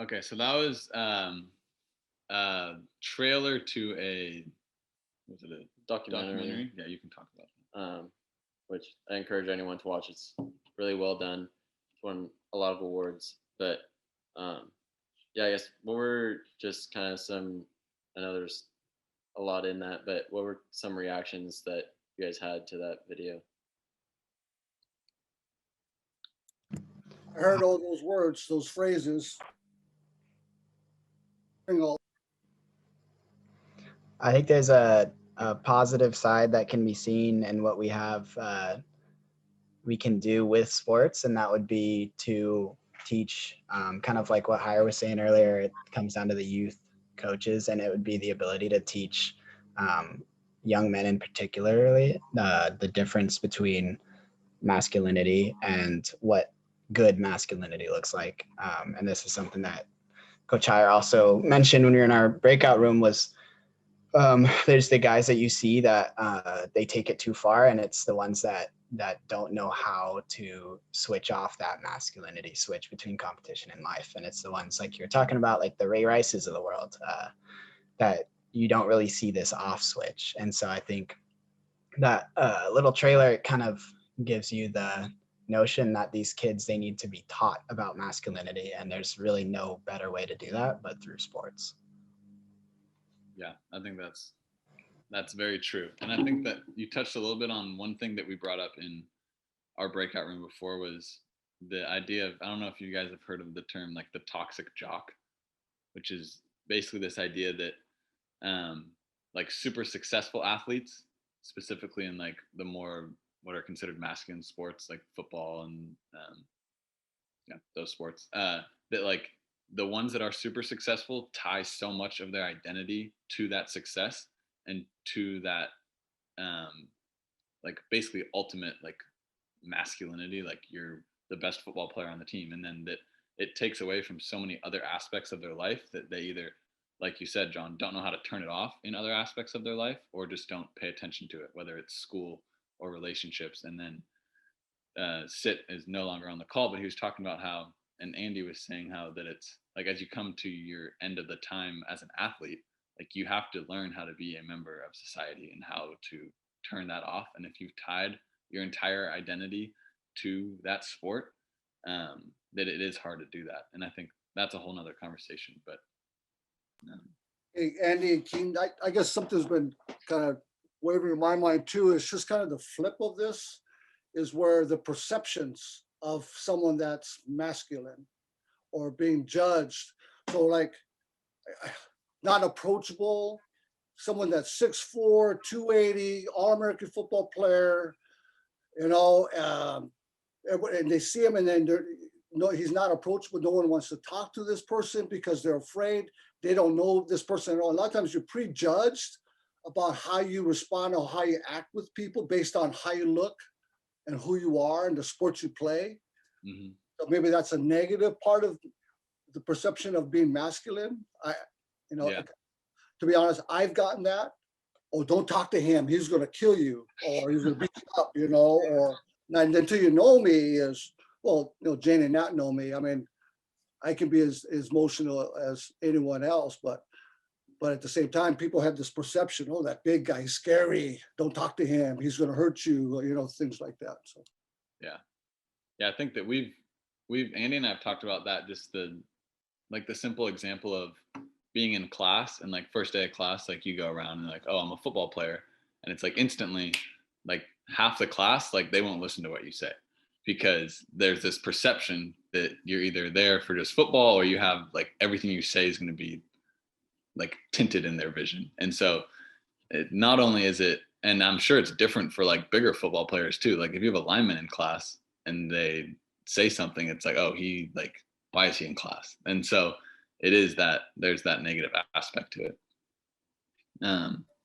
Okay, so that was a trailer to a was it a documentary? Yeah, you can talk about it. Which I encourage anyone to watch. It's really well done. It's won a lot of awards. But yeah, I guess what were just kind of I know there's a lot in that, but what were some reactions that you guys had to that video? I heard all those words, those phrases. I think there's a positive side that can be seen in what we have, we can do with sports, and that would be to teach, kind of like what Hire was saying earlier, it comes down to the youth coaches, and it would be the ability to teach young men in particularly the difference between masculinity and what good masculinity looks like. And this is something that Coach Hire also mentioned when we were in our breakout room was there's the guys that you see that they take it too far, and it's the ones that don't know how to switch off that masculinity switch between competition and life. And it's the ones like you're talking about, like the Ray Rices of the world, that you don't really see this off switch. And so I think that little trailer kind of gives you the notion that these kids, they need to be taught about masculinity, and there's really no better way to do that but through sports. Yeah, I think that's very true. And I think that you touched a little bit on one thing that we brought up in our breakout room before was the idea of, I don't know if you guys have heard of the term like the toxic jock, which is basically this idea that like super successful athletes specifically in like the more what are considered masculine sports like football and those sports, that like the ones that are super successful tie so much of their identity to that success and to that like basically ultimate like masculinity, like you're the best football player on the team, and then that it takes away from so many other aspects of their life that they either, like you said, John, don't know how to turn it off in other aspects of their life, or just don't pay attention to it, whether it's school or relationships. And then Sit is no longer on the call, but he was talking about how, and Andy was saying how that it's like as you come to your end of the time as an athlete, like you have to learn how to be a member of society and how to turn that off. And if you've tied your entire identity to that sport, that it is hard to do that. And I think that's a whole nother conversation. But Hey, Andy and Keaton, I guess something's been kind of wavering in my mind too. It's just kind of the flip of this is where the perceptions of someone that's masculine or being judged. So like not approachable, someone that's 6'4", 280, All-American football player, you know, and they see him and then no, he's not approachable. No one wants to talk to this person because they're afraid. They don't know this person at all. A lot of times you're prejudged about how you respond or how you act with people based on how you look and who you are and the sports you play. Mm-hmm. So maybe that's a negative part of the perception of being masculine. To be honest, I've gotten that. Oh, don't talk to him. He's going to kill you, or he's going to beat you up, you know, or and until you know me is, well, you know, Jane and Nat know me. I mean, I can be as emotional as anyone else, but at the same time, people have this perception, oh, that big guy, he's scary. Don't talk to him. He's going to hurt you, you know, things like that. So, yeah, I think that we've Andy and I have talked about that, just the simple example of being in class and like first day of class, like you go around and like, oh, I'm a football player. And it's like instantly like half the class, like they won't listen to what you say because there's this perception that you're either there for just football or you have like everything you say is going to be like tinted in their vision. And so it not only is it, and I'm sure it's different for like bigger football players too. Like if you have a lineman in class and they say something, it's like, oh, he like, why is he in class? And so it is that there's that negative aspect to it.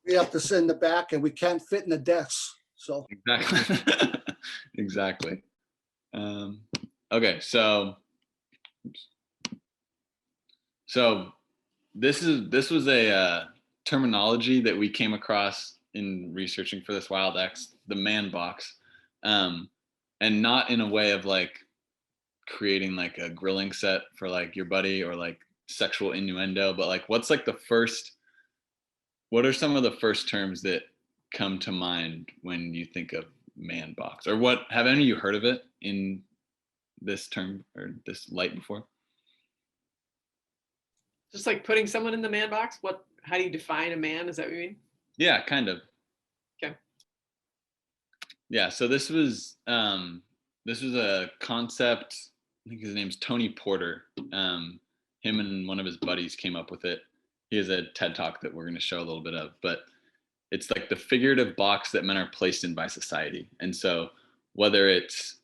we have to sit in the back and we can't fit in the desks. So exactly. Exactly. Okay. So this was a terminology that we came across in researching for this WildX, the man box, and not in a way of like creating like a grilling set for like your buddy or like sexual innuendo, but like what are some of the first terms that come to mind when you think of man box, or what have any of you heard of it in this term or this light before? Just like putting someone in the man box. How do you define a man? Is that what you mean? Yeah, kind of. Okay. Yeah, so this was a concept. I think his name's Tony Porter. Him and one of his buddies came up with it. He has a TED Talk that we're going to show a little bit of, but it's like the figurative box that men are placed in by society. And so whether it's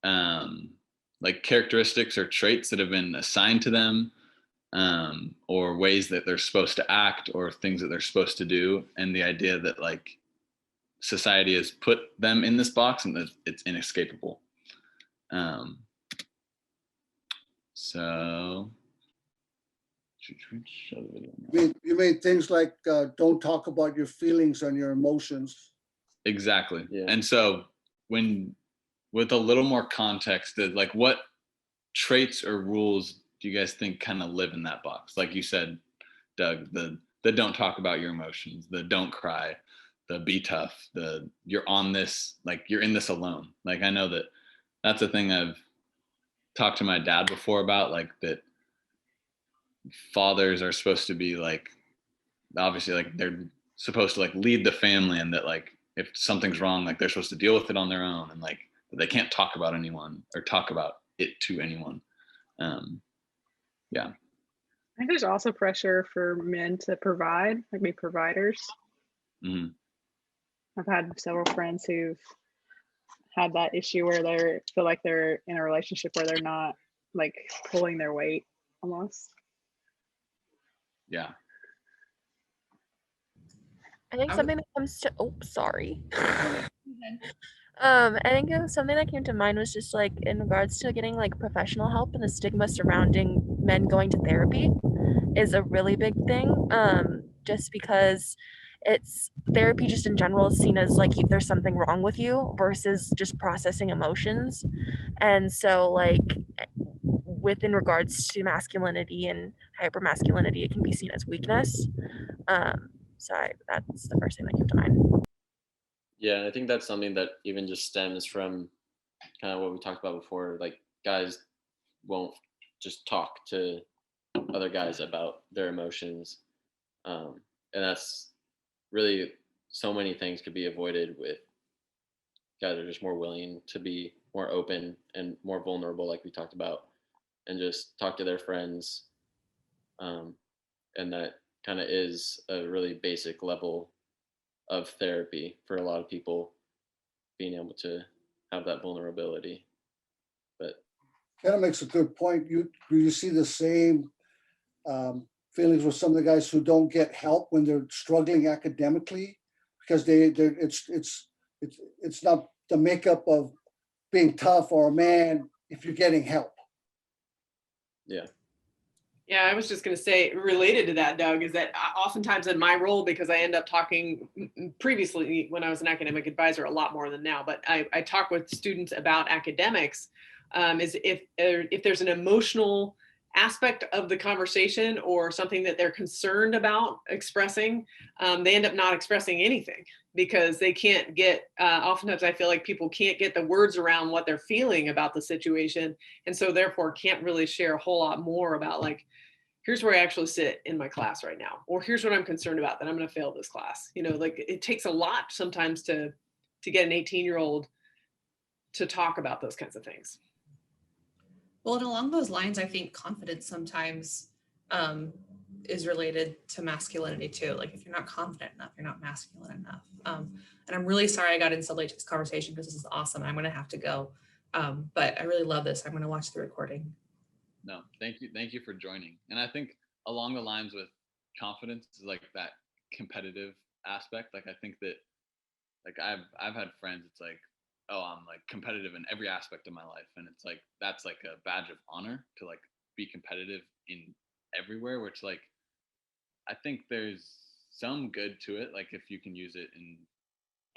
like characteristics or traits that have been assigned to them, or ways that they're supposed to act or things that they're supposed to do, and the idea that like society has put them in this box and that it's inescapable. So you made things like don't talk about your feelings and your emotions. Exactly. Yeah. And so with a little more context, like what traits or rules do you guys think kind of live in that box? Like you said, Doug, the don't talk about your emotions, the don't cry, the be tough, the you're on this, like you're in this alone. Like I know that's a thing I've talked to my dad before about, like that fathers are supposed to be like, obviously like they're supposed to like lead the family, and that like if something's wrong, like they're supposed to deal with it on their own, and like they can't talk about anyone or talk about it to anyone. Yeah. I think there's also pressure for men to provide, like be providers. Mm-hmm. I've had several friends who've had that issue where they feel like they're in a relationship where they're not like pulling their weight almost. Yeah. I think something that comes to, oh, sorry. I think something that came to mind was just like in regards to getting like professional help, and the stigma surrounding men going to therapy is a really big thing. Just because it's therapy just in general is seen as like if there's something wrong with you versus just processing emotions. And so like within regards to masculinity and hypermasculinity, it can be seen as weakness. That's the first thing that came to mind. Yeah, I think that's something that even just stems from kind of what we talked about before. Like guys won't just talk to other guys about their emotions. And that's really, so many things could be avoided with guys are just more willing to be more open and more vulnerable, like we talked about, and just talk to their friends. And that kind of is a really basic level of therapy for a lot of people, being able to have that vulnerability. But Kind of makes a good point. You see the same feelings with some of the guys who don't get help when they're struggling academically, because it's not the makeup of being tough or a man if you're getting help. Yeah. Yeah, I was just going to say, related to that, Doug, is that oftentimes in my role, because I end up talking previously when I was an academic advisor a lot more than now, but I talk with students about academics, is if there's an emotional aspect of the conversation or something that they're concerned about expressing, they end up not expressing anything because they can't get, oftentimes I feel like people can't get the words around what they're feeling about the situation. And so therefore can't really share a whole lot more about like, here's where I actually sit in my class right now, or here's what I'm concerned about, that I'm going to fail this class. You know, like it takes a lot sometimes to get an 18-year-old to talk about those kinds of things. Well, and along those lines, I think confidence sometimes is related to masculinity too. Like if you're not confident enough, you're not masculine enough. And I'm really sorry I got in so late to this conversation because this is awesome. I'm going to have to go. But I really love this. I'm going to watch the recording. No, thank you. Thank you for joining. And I think along the lines with confidence is like that competitive aspect. Like I think that like I've had friends, it's like, oh, I'm like competitive in every aspect of my life. And it's like, that's like a badge of honor to like be competitive in everywhere, which like, I think there's some good to it. Like if you can use it in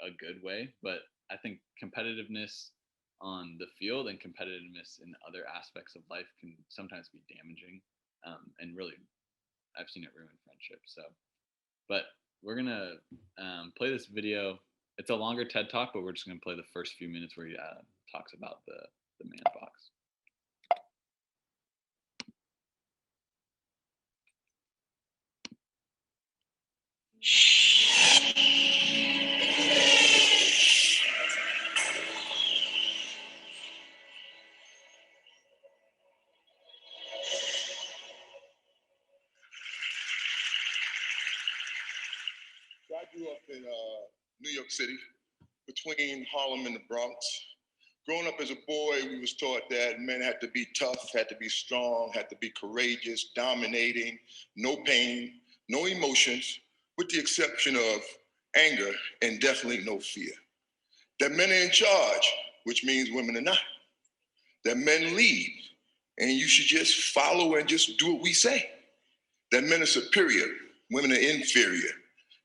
a good way, but I think competitiveness on the field and competitiveness in other aspects of life can sometimes be damaging. And really, I've seen it ruin friendships. So, but we're gonna play this video. It's a longer TED Talk, but we're just gonna play the first few minutes where he talks about the man box. I grew up in New York City, between Harlem and the Bronx. Growing up as a boy, we was taught that men had to be tough, had to be strong, had to be courageous, dominating, no pain, no emotions, with the exception of anger and definitely no fear. That men are in charge, which means women are not. That men lead, and you should just follow and just do what we say. That men are superior, women are inferior.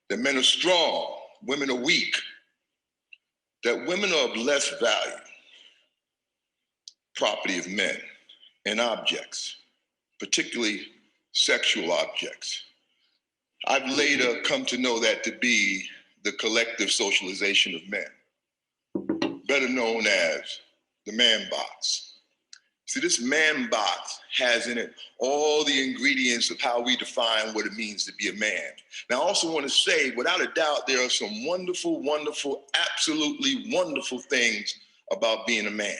That men are strong, women are weak. That women are of less value, property of men, and objects, particularly sexual objects. I've later come to know that to be the collective socialization of men, better known as the man box. See, this man box has in it all the ingredients of how we define what it means to be a man. Now, I also want to say, without a doubt, there are some wonderful, wonderful, absolutely wonderful things about being a man.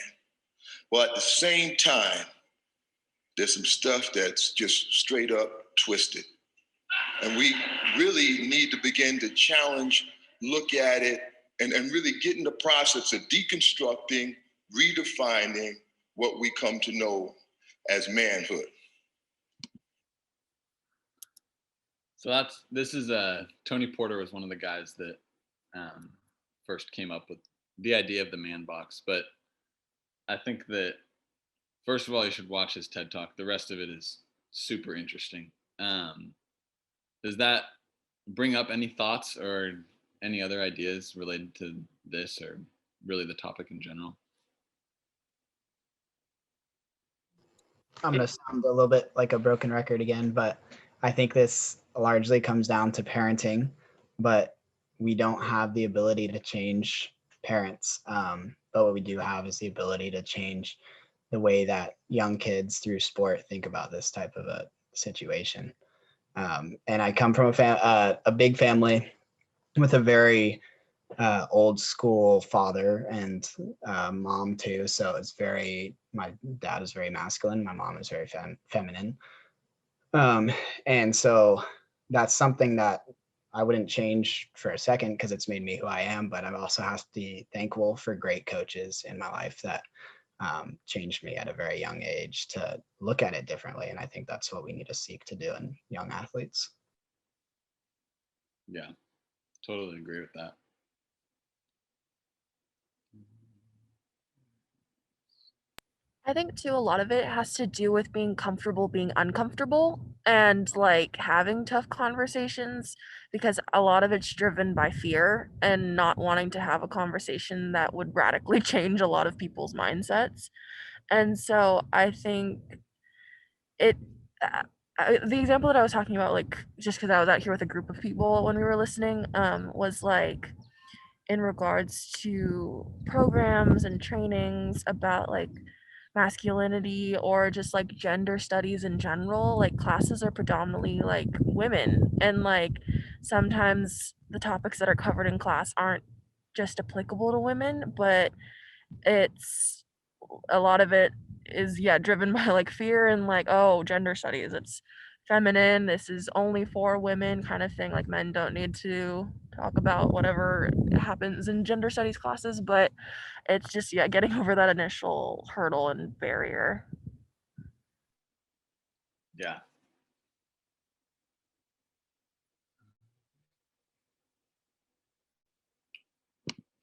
Well, at the same time, there's some stuff that's just straight up twisted. And we really need to begin to challenge, look at it, and really get in the process of deconstructing, redefining what we come to know as manhood. So this is Tony Porter was one of the guys that first came up with the idea of the man box. But I think that first of all, you should watch his TED Talk. The rest of it is super interesting. Does that bring up any thoughts or any other ideas related to this, or really the topic in general? I'm going to sound a little bit like a broken record again, but I think this largely comes down to parenting, but we don't have the ability to change parents. But what we do have is the ability to change the way that young kids through sport think about this type of a situation. And I come from a big family with a very old school father and mom too. So it's my dad is very masculine. My mom is very feminine. And so that's something that I wouldn't change for a second because it's made me who I am, but I also have to be thankful for great coaches in my life that changed me at a very young age to look at it differently. And I think that's what we need to seek to do in young athletes. Yeah, totally agree with that. I think too, a lot of it has to do with being comfortable being uncomfortable and like having tough conversations, because a lot of it's driven by fear and not wanting to have a conversation that would radically change a lot of people's mindsets. And so I think it, the example that I was talking about, like just because I was out here with a group of people when we were listening, was like in regards to programs and trainings about like masculinity or just like gender studies in general. Like classes are predominantly like women, and like sometimes the topics that are covered in class aren't just applicable to women, but it's a lot of it is driven by like fear and like, oh, gender studies, it's feminine, this is only for women kind of thing, like men don't need to talk about whatever happens in gender studies classes. But it's just getting over that initial hurdle and barrier. Yeah.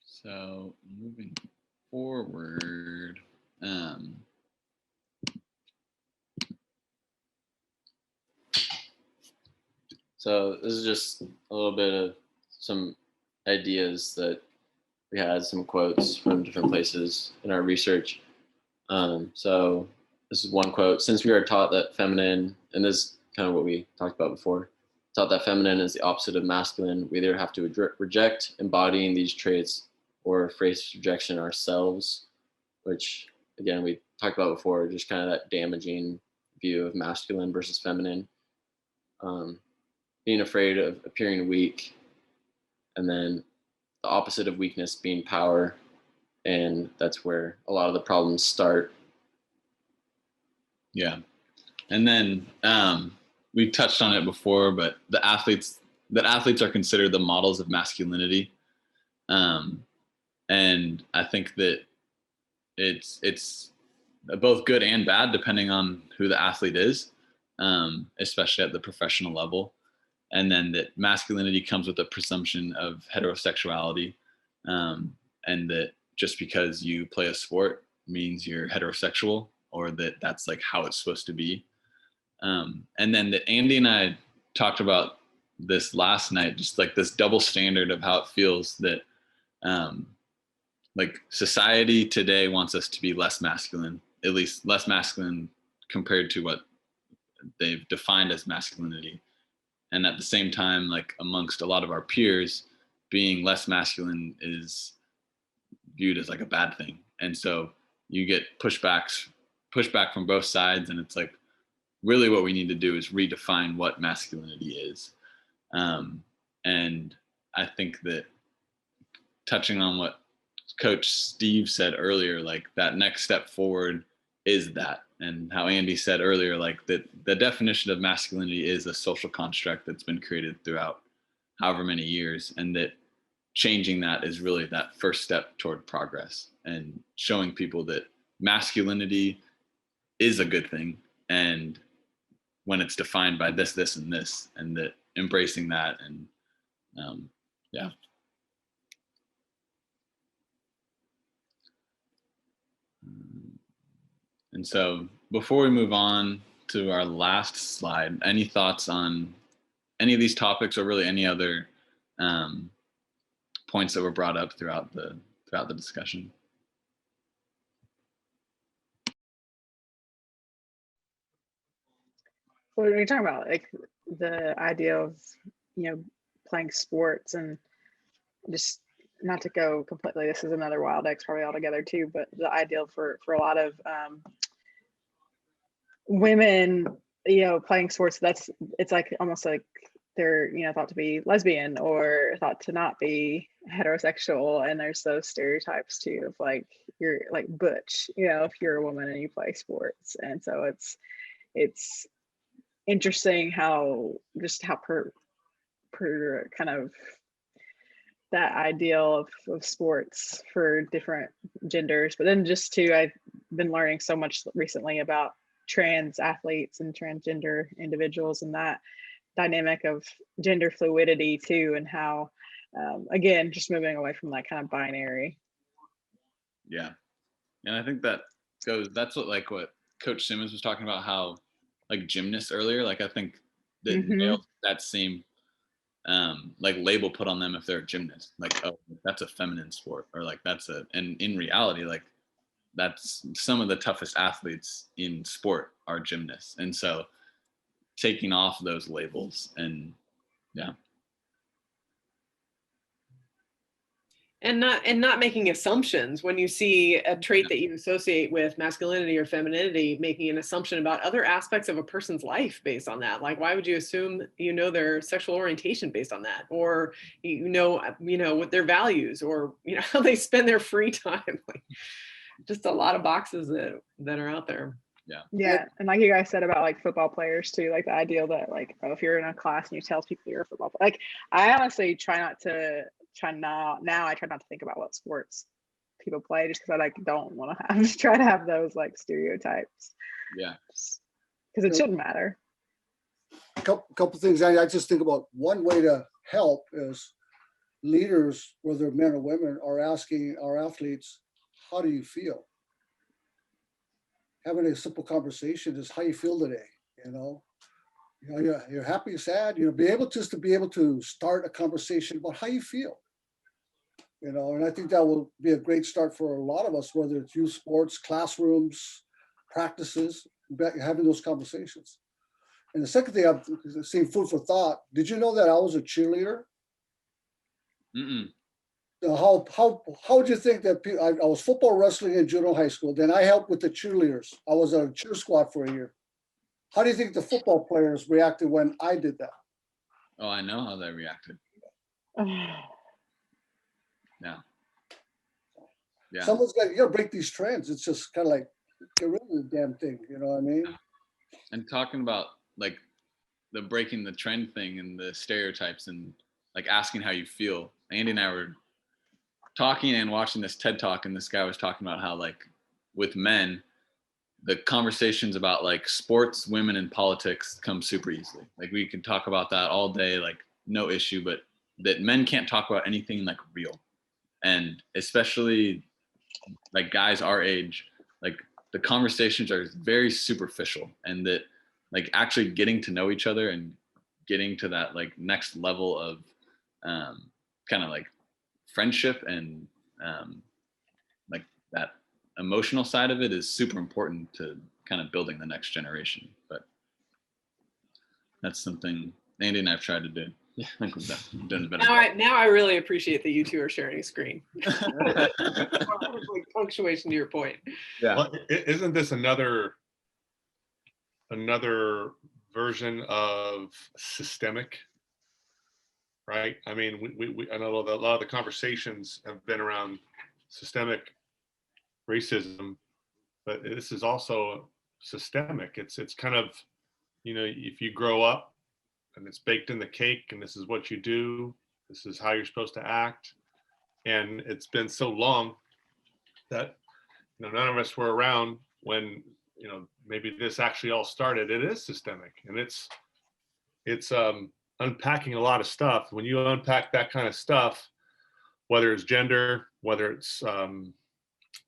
So moving forward, so this is just a little bit of some ideas that we had, some quotes from different places in our research. So this is one quote: "Since we are taught that feminine," and this is kind of what we talked about before, taught that feminine is the opposite of masculine, we either have to reject embodying these traits or face rejection ourselves, which again, we talked about before, just kind of that damaging view of masculine versus feminine. Being afraid of appearing weak, and then the opposite of weakness being power. And that's where a lot of the problems start. Yeah. And then we touched on it before, but that athletes are considered the models of masculinity. And I think that it's both good and bad depending on who the athlete is, especially at the professional level. And then that masculinity comes with a presumption of heterosexuality, and that just because you play a sport means you're heterosexual, or that that's like how it's supposed to be. And then that Andy and I talked about this last night, just like this double standard of how it feels that like society today wants us to be less masculine, at least less masculine compared to what they've defined as masculinity. And at the same time, like amongst a lot of our peers, being less masculine is viewed as like a bad thing. And so you get pushback from both sides. And it's like, really what we need to do is redefine what masculinity is. And I think that touching on what Coach Steve said earlier, like that next step forward is that. And how Andy said earlier, like that the definition of masculinity is a social construct that's been created throughout however many years, and that changing that is really that first step toward progress, and showing people that masculinity is a good thing, and when it's defined by this, this, and this, and that embracing that, and yeah. And so before we move on to our last slide, any thoughts on any of these topics, or really any other points that were brought up throughout the discussion? Well, when you're talking about like the idea of, playing sports, and just not to go completely, this is another WildX probably altogether too, but the ideal for a lot of women, playing sports, it's like almost like they're, thought to be lesbian or thought to not be heterosexual. And there's those stereotypes too of like, you're like butch, if you're a woman and you play sports. And so it's interesting how per kind of that ideal of sports for different genders. But then just too, I've been learning so much recently about trans athletes and transgender individuals, and that dynamic of gender fluidity too, and how again, just moving away from that kind of binary. Yeah. And I think that's what Coach Simmons was talking about, how like gymnasts earlier, like I think that that same like label put on them if they're a gymnast, like, oh, that's a feminine sport, or like and in reality, like that's some of the toughest athletes in sport are gymnasts. And so taking off those labels, and yeah. And not making assumptions when you see a trait that you associate with masculinity or femininity, making an assumption about other aspects of a person's life based on that. Like, why would you assume their sexual orientation based on that, or what their values, or how they spend their free time? Like, just a lot of boxes that are out there. Yeah. And like you guys said about like football players too, like the ideal that like, oh, if you're in a class and you tell people you're a football player, like I honestly try not to think about what sports people play, just because I like don't want to try to have those like stereotypes. Yeah. Because it shouldn't matter. A couple things I just think about. One way to help is leaders, whether men or women, are asking our athletes, how do you feel? Having a simple conversation is how you feel today, you're happy, sad, be able to start a conversation about how you feel, and I think that will be a great start for a lot of us, whether it's youth sports, classrooms, practices, having those conversations. And the second thing I've seen, food for thought. Did you know that I was a cheerleader? How would you think that I was football, wrestling, and judo high school? Then I helped with the cheerleaders. I was on a cheer squad for a year. How do you think the football players reacted when I did that? Oh, I know how they reacted. Yeah. Someone's got, you got to break these trends. It's just kind of like, get rid of the damn thing. You know what I mean? And talking about like the breaking the trend thing and the stereotypes and like asking how you feel. Andy and I were talking and watching this TED Talk, and this guy was talking about how like with men, the conversations about like sports, women, and politics come super easily. Like we can talk about that all day, like no issue, but that men can't talk about anything like real. And especially like guys our age, like the conversations are very superficial, and that like actually getting to know each other and getting to that like next level of kind of like friendship and like that emotional side of it is super important to kind of building the next generation. But that's something Andy and I've tried to do. Yeah, I think we've done a better job. Now I really appreciate that you two are sharing a screen. Like punctuation to your point. Yeah. Well, isn't this another version of systemic? Right. I mean, I know a lot of the conversations have been around systemic racism, but this is also systemic. It's kind of, if you grow up and it's baked in the cake, and this is what you do, this is how you're supposed to act. And it's been so long that, you know, none of us were around when, you know, maybe this actually all started. It is systemic, and it's unpacking a lot of stuff. When you unpack that kind of stuff, whether it's gender, whether it's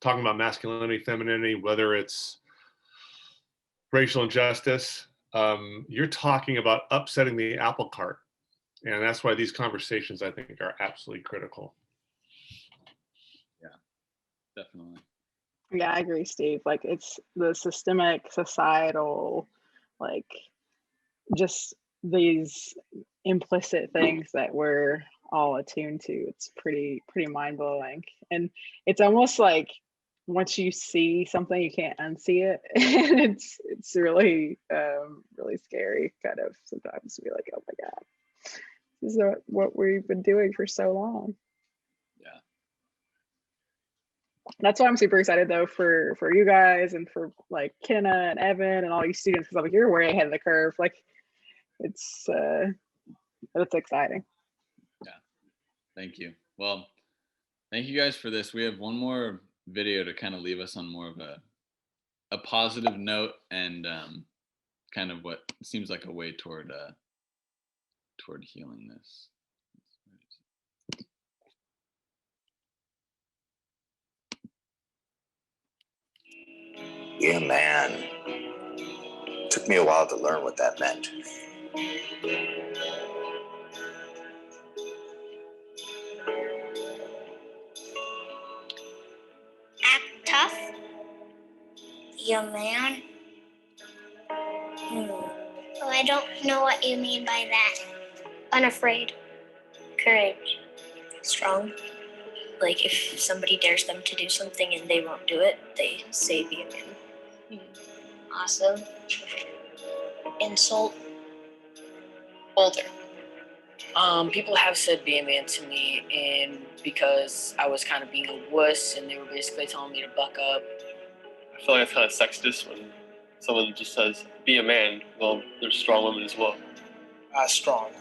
talking about masculinity, femininity, whether it's racial injustice, you're talking about upsetting the apple cart. And that's why these conversations, I think, are absolutely critical. Yeah, definitely. Yeah, I agree, Steve. Like, it's the systemic, societal, like, just these implicit things that we're all attuned to. It's pretty mind-blowing. And it's almost like once you see something, you can't unsee it. And it's really really scary kind of sometimes to be like, oh my God, this is what we've been doing for so long. Yeah. That's why I'm super excited though for you guys and for like Kenna and Evan and all you students, because I'm like, you're way ahead of the curve. Like, it's exciting. Yeah, thank you. Well, thank you guys for this. We have one more video to kind of leave us on more of a positive note, and kind of what seems like a way toward healing this. Yeah, man. Took me a while to learn what that meant. Act tough. Be a man. Oh, I don't know what you mean by that. Unafraid. Courage. Strong. Like, if somebody dares them to do something and they won't do it, they say be a man. Awesome. Insult. Older. People have said be a man to me, and because I was kind of being a wuss and they were basically telling me to buck up. I feel like it's kind of sexist when someone just says be a man. Well, there's strong women as well. Strong.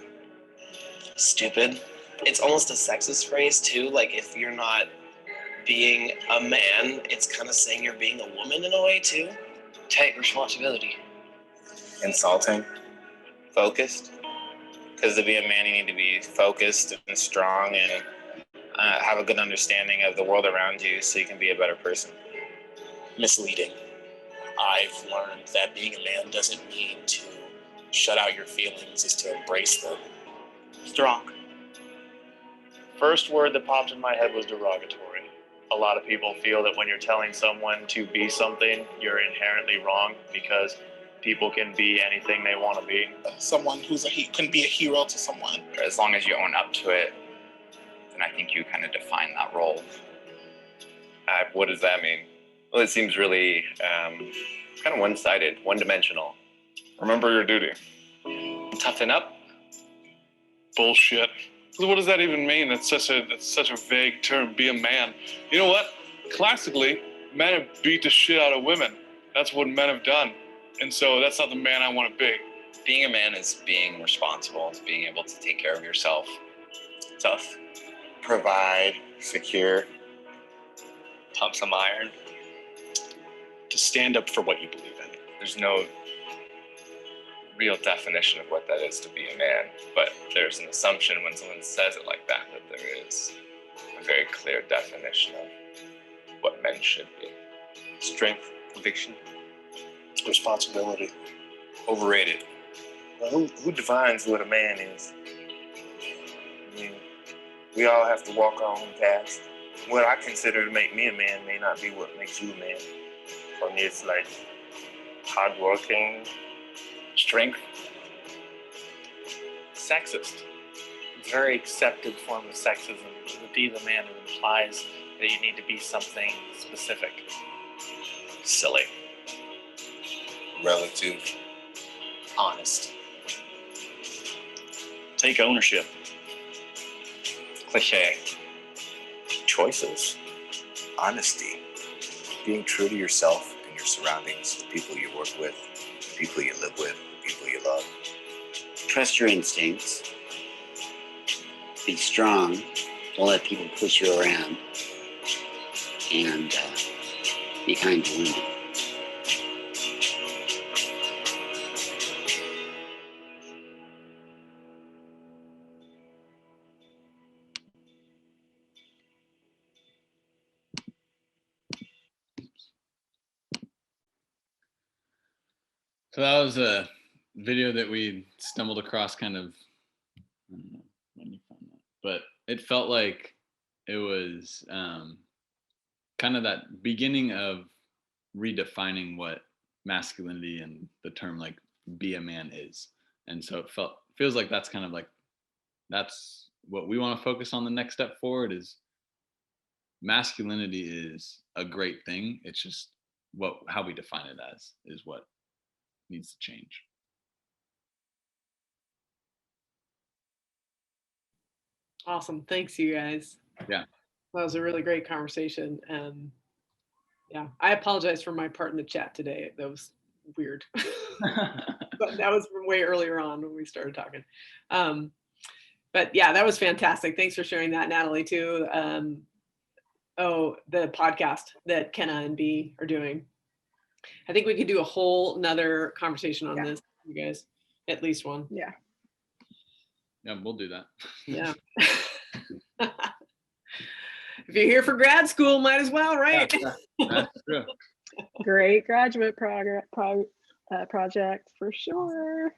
Stupid. It's almost a sexist phrase too. Like, if you're not being a man, it's kind of saying you're being a woman in a way too. Take responsibility. Insulting. Focused. Because to be a man, you need to be focused and strong and have a good understanding of the world around you so you can be a better person. Misleading. I've learned that being a man doesn't mean to shut out your feelings, is to embrace them. Strong. First word that popped in my head was derogatory. A lot of people feel that when you're telling someone to be something, you're inherently wrong because people can be anything they want to be. Someone who's can be a hero to someone. As long as you own up to it, then I think you kind of define that role. What does that mean? Well, it seems really kind of one-sided, one-dimensional. Remember your duty. Toughen up. Bullshit. What does that even mean? That's such a vague term. Be a man. You know what? Classically, men have beat the shit out of women. That's what men have done. And so that's not the man I want to be. Being a man is being responsible. It's being able to take care of yourself. Tough. Provide, secure. Pump some iron. To stand up for what you believe in. There's no real definition of what that is to be a man, but there's an assumption when someone says it like that there is a very clear definition of what men should be. Strength, conviction, responsibility. Overrated. Well, who defines what a man is? I mean, we all have to walk our own path. What I consider to make me a man may not be what makes you a man. For me, it's like hardworking, strength, sexist. It's a very accepted form of sexism. To be the man, it implies that you need to be something specific. Silly. Relative. Honest. Take ownership. Cliche. Choices. Honesty. Being true to yourself and your surroundings, the people you work with, the people you live with, the people you love. Trust your instincts. Be strong. Don't let people push you around, and be kind to women. So that was a video that we stumbled across kind of, I don't know when you found that, but it felt like it was kind of that beginning of redefining what masculinity and the term like be a man is. And so it feels like that's kind of like, that's what we want to focus on the next step forward is masculinity is a great thing. It's just how we define it as is what needs to change. Awesome. Thanks, you guys. Yeah. That was a really great conversation. Yeah, I apologize for my part in the chat today. That was weird. But that was from way earlier on when we started talking. But yeah, that was fantastic. Thanks for sharing that, Natalie, too. The podcast that Kenna and B are doing. I think we could do a whole nother conversation on this, you guys. At least one. Yeah. Yeah, we'll do that. Yeah. If you're here for grad school, might as well, right? That's true. Great graduate project for sure.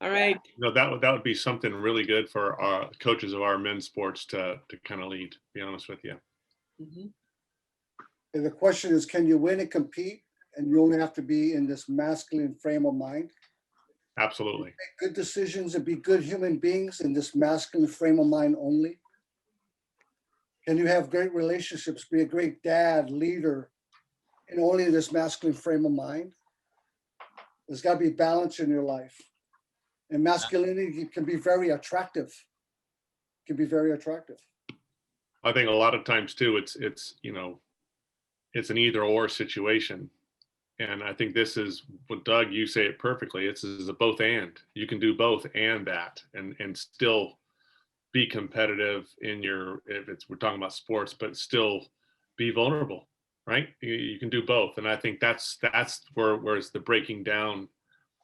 All right. No, that would be something really good for our coaches of our men's sports to kind of lead, to be honest with you. Mm-hmm. And the question is, can you win and compete? And you only have to be in this masculine frame of mind. Absolutely. Make good decisions and be good human beings in this masculine frame of mind only. Can you have great relationships, be a great dad, leader, and only in this masculine frame of mind? There's got to be balance in your life. And masculinity can be very attractive. Can be very attractive. I think a lot of times too, it's it's an either or situation. And I think this is what Doug, you say it perfectly. It's a both and. You can do both and that and still be competitive in we're talking about sports, but still be vulnerable, right? You can do both. And I think that's where it's the breaking down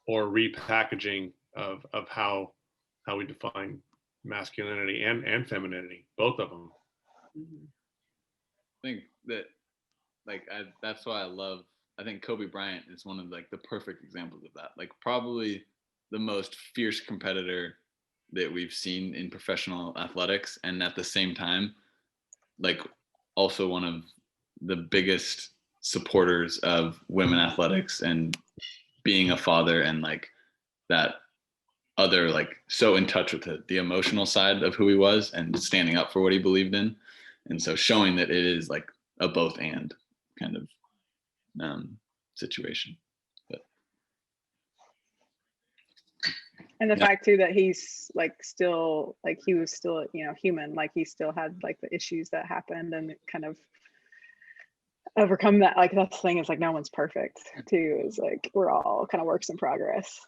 or repackaging of how we define masculinity and femininity, both of them. I think that that's why I think Kobe Bryant is one of like the perfect examples of that. Like probably the most fierce competitor that we've seen in professional athletics, and at the same time, like also one of the biggest supporters of women athletics and being a father, and like that other like so in touch with the emotional side of who he was and standing up for what he believed in. And so showing that it is like a both and kind of situation. And the fact too that he's like still like he was still human, like he still had like the issues that happened and kind of overcome that. Like that's the thing, is like no one's perfect too, is like we're all kind of works in progress.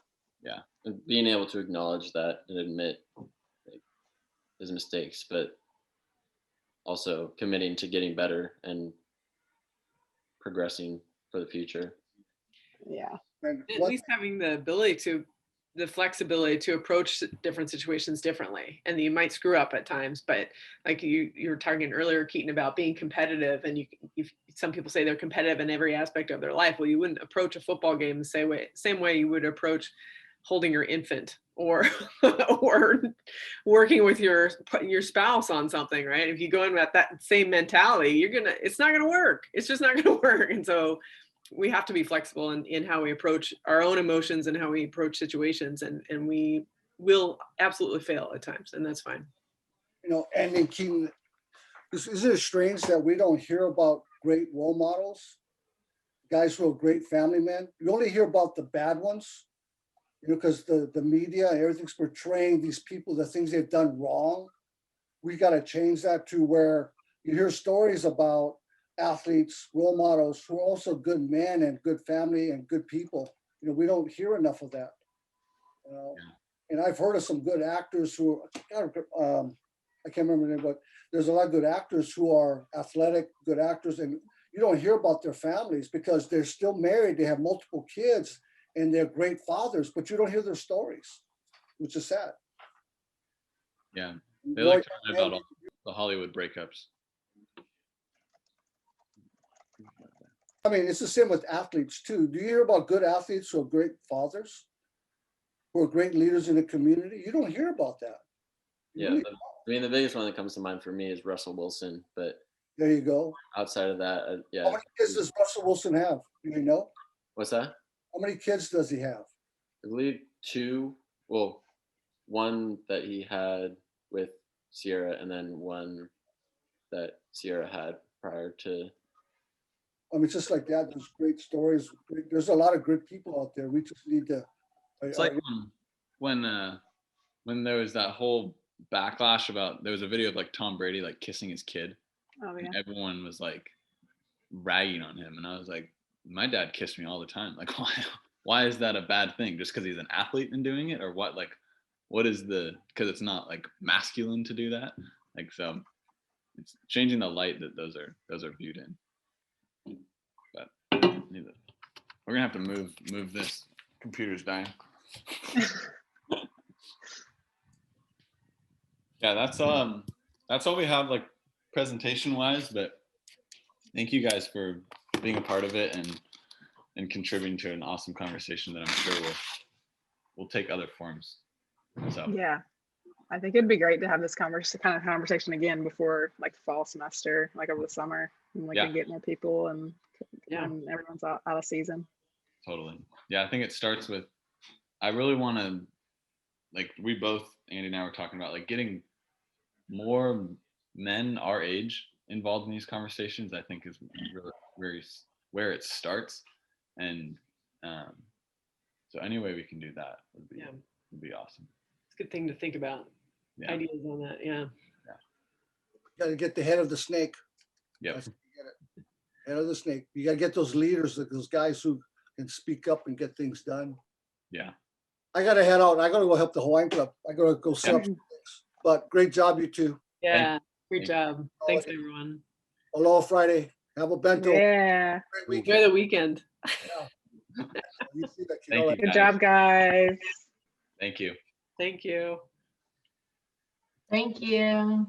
Yeah, and being able to acknowledge that and admit like, his mistakes, but also committing to getting better and progressing for the future. Yeah. At least having the flexibility to approach different situations differently. And you might screw up at times, but like you were talking earlier, Keaton, about being competitive, and some people say they're competitive in every aspect of their life. Well, you wouldn't approach a football game the same way you would approach holding your infant or working with your spouse on something, right? If you go in with that same mentality, it's not gonna work. It's just not gonna work. And so we have to be flexible in how we approach our own emotions and how we approach situations, and we will absolutely fail at times, and that's fine. And then Keaton, isn't it strange that we don't hear about great role models, guys who are great family men? You only hear about the bad ones, because the media, everything's portraying these people, the things they've done wrong. We got to change that to where you hear stories about athletes, role models who are also good men and good family and good people. We don't hear enough of that. And I've heard of some good actors who I can't remember the name, but there's a lot of good actors who are athletic, good actors, and you don't hear about their families because they're still married, they have multiple kids, and they're great fathers, but you don't hear their stories, which is sad. Yeah, they like to write about all the Hollywood breakups. I mean, it's the same with athletes too. Do you hear about good athletes who are great fathers, who are great leaders in the community? You don't hear about that. Yeah, I mean, the biggest one that comes to mind for me is Russell Wilson, but there you go. Outside of that, yeah. How many kids does Russell Wilson have? Do you know? What's that? How many kids does he have? I believe 2. Well, one that he had with Sierra, and then one that Sierra had prior to. I mean, just like that, there's great stories. There's a lot of good people out there. We just need to. It's like when there was that whole backlash about, there was a video of like Tom Brady like kissing his kid. Oh yeah. And everyone was like ragging on him, and I was like, my dad kissed me all the time. Like, why is that a bad thing? Just because he's an athlete and doing it, or what? Like, what is because it's not like masculine to do that. Like, so it's changing the light that those are viewed in. But we're gonna have to move this. Computer's dying. Yeah, that's all we have like presentation wise, but thank you guys for being a part of it and contributing to an awesome conversation that I'm sure will take other forms. So yeah, I think it'd be great to have this kind of conversation again before like the fall semester, like over the summer, and we can get more people and when everyone's out of season. Totally. Yeah, I think it starts with, I really want to, like we both, Andy and I were talking about, like getting more men our age involved in these conversations. I think is really where it starts, and so any way we can do that would be awesome. It's a good thing to think about. Yeah. Ideas on that. Yeah. Got to get the head of the snake. Yep. Head of the snake. You got to get those leaders, those guys who can speak up and get things done. Yeah. I got to head out. I got to go help the Hawaiian Club. I got to go set up some things. But great job, you two. Yeah. Great job. Thanks, everyone. Aloha Friday. Have a bento. Yeah. Enjoy the weekend. Thank you, Good job, guys. Thank you. Thank you. Thank you.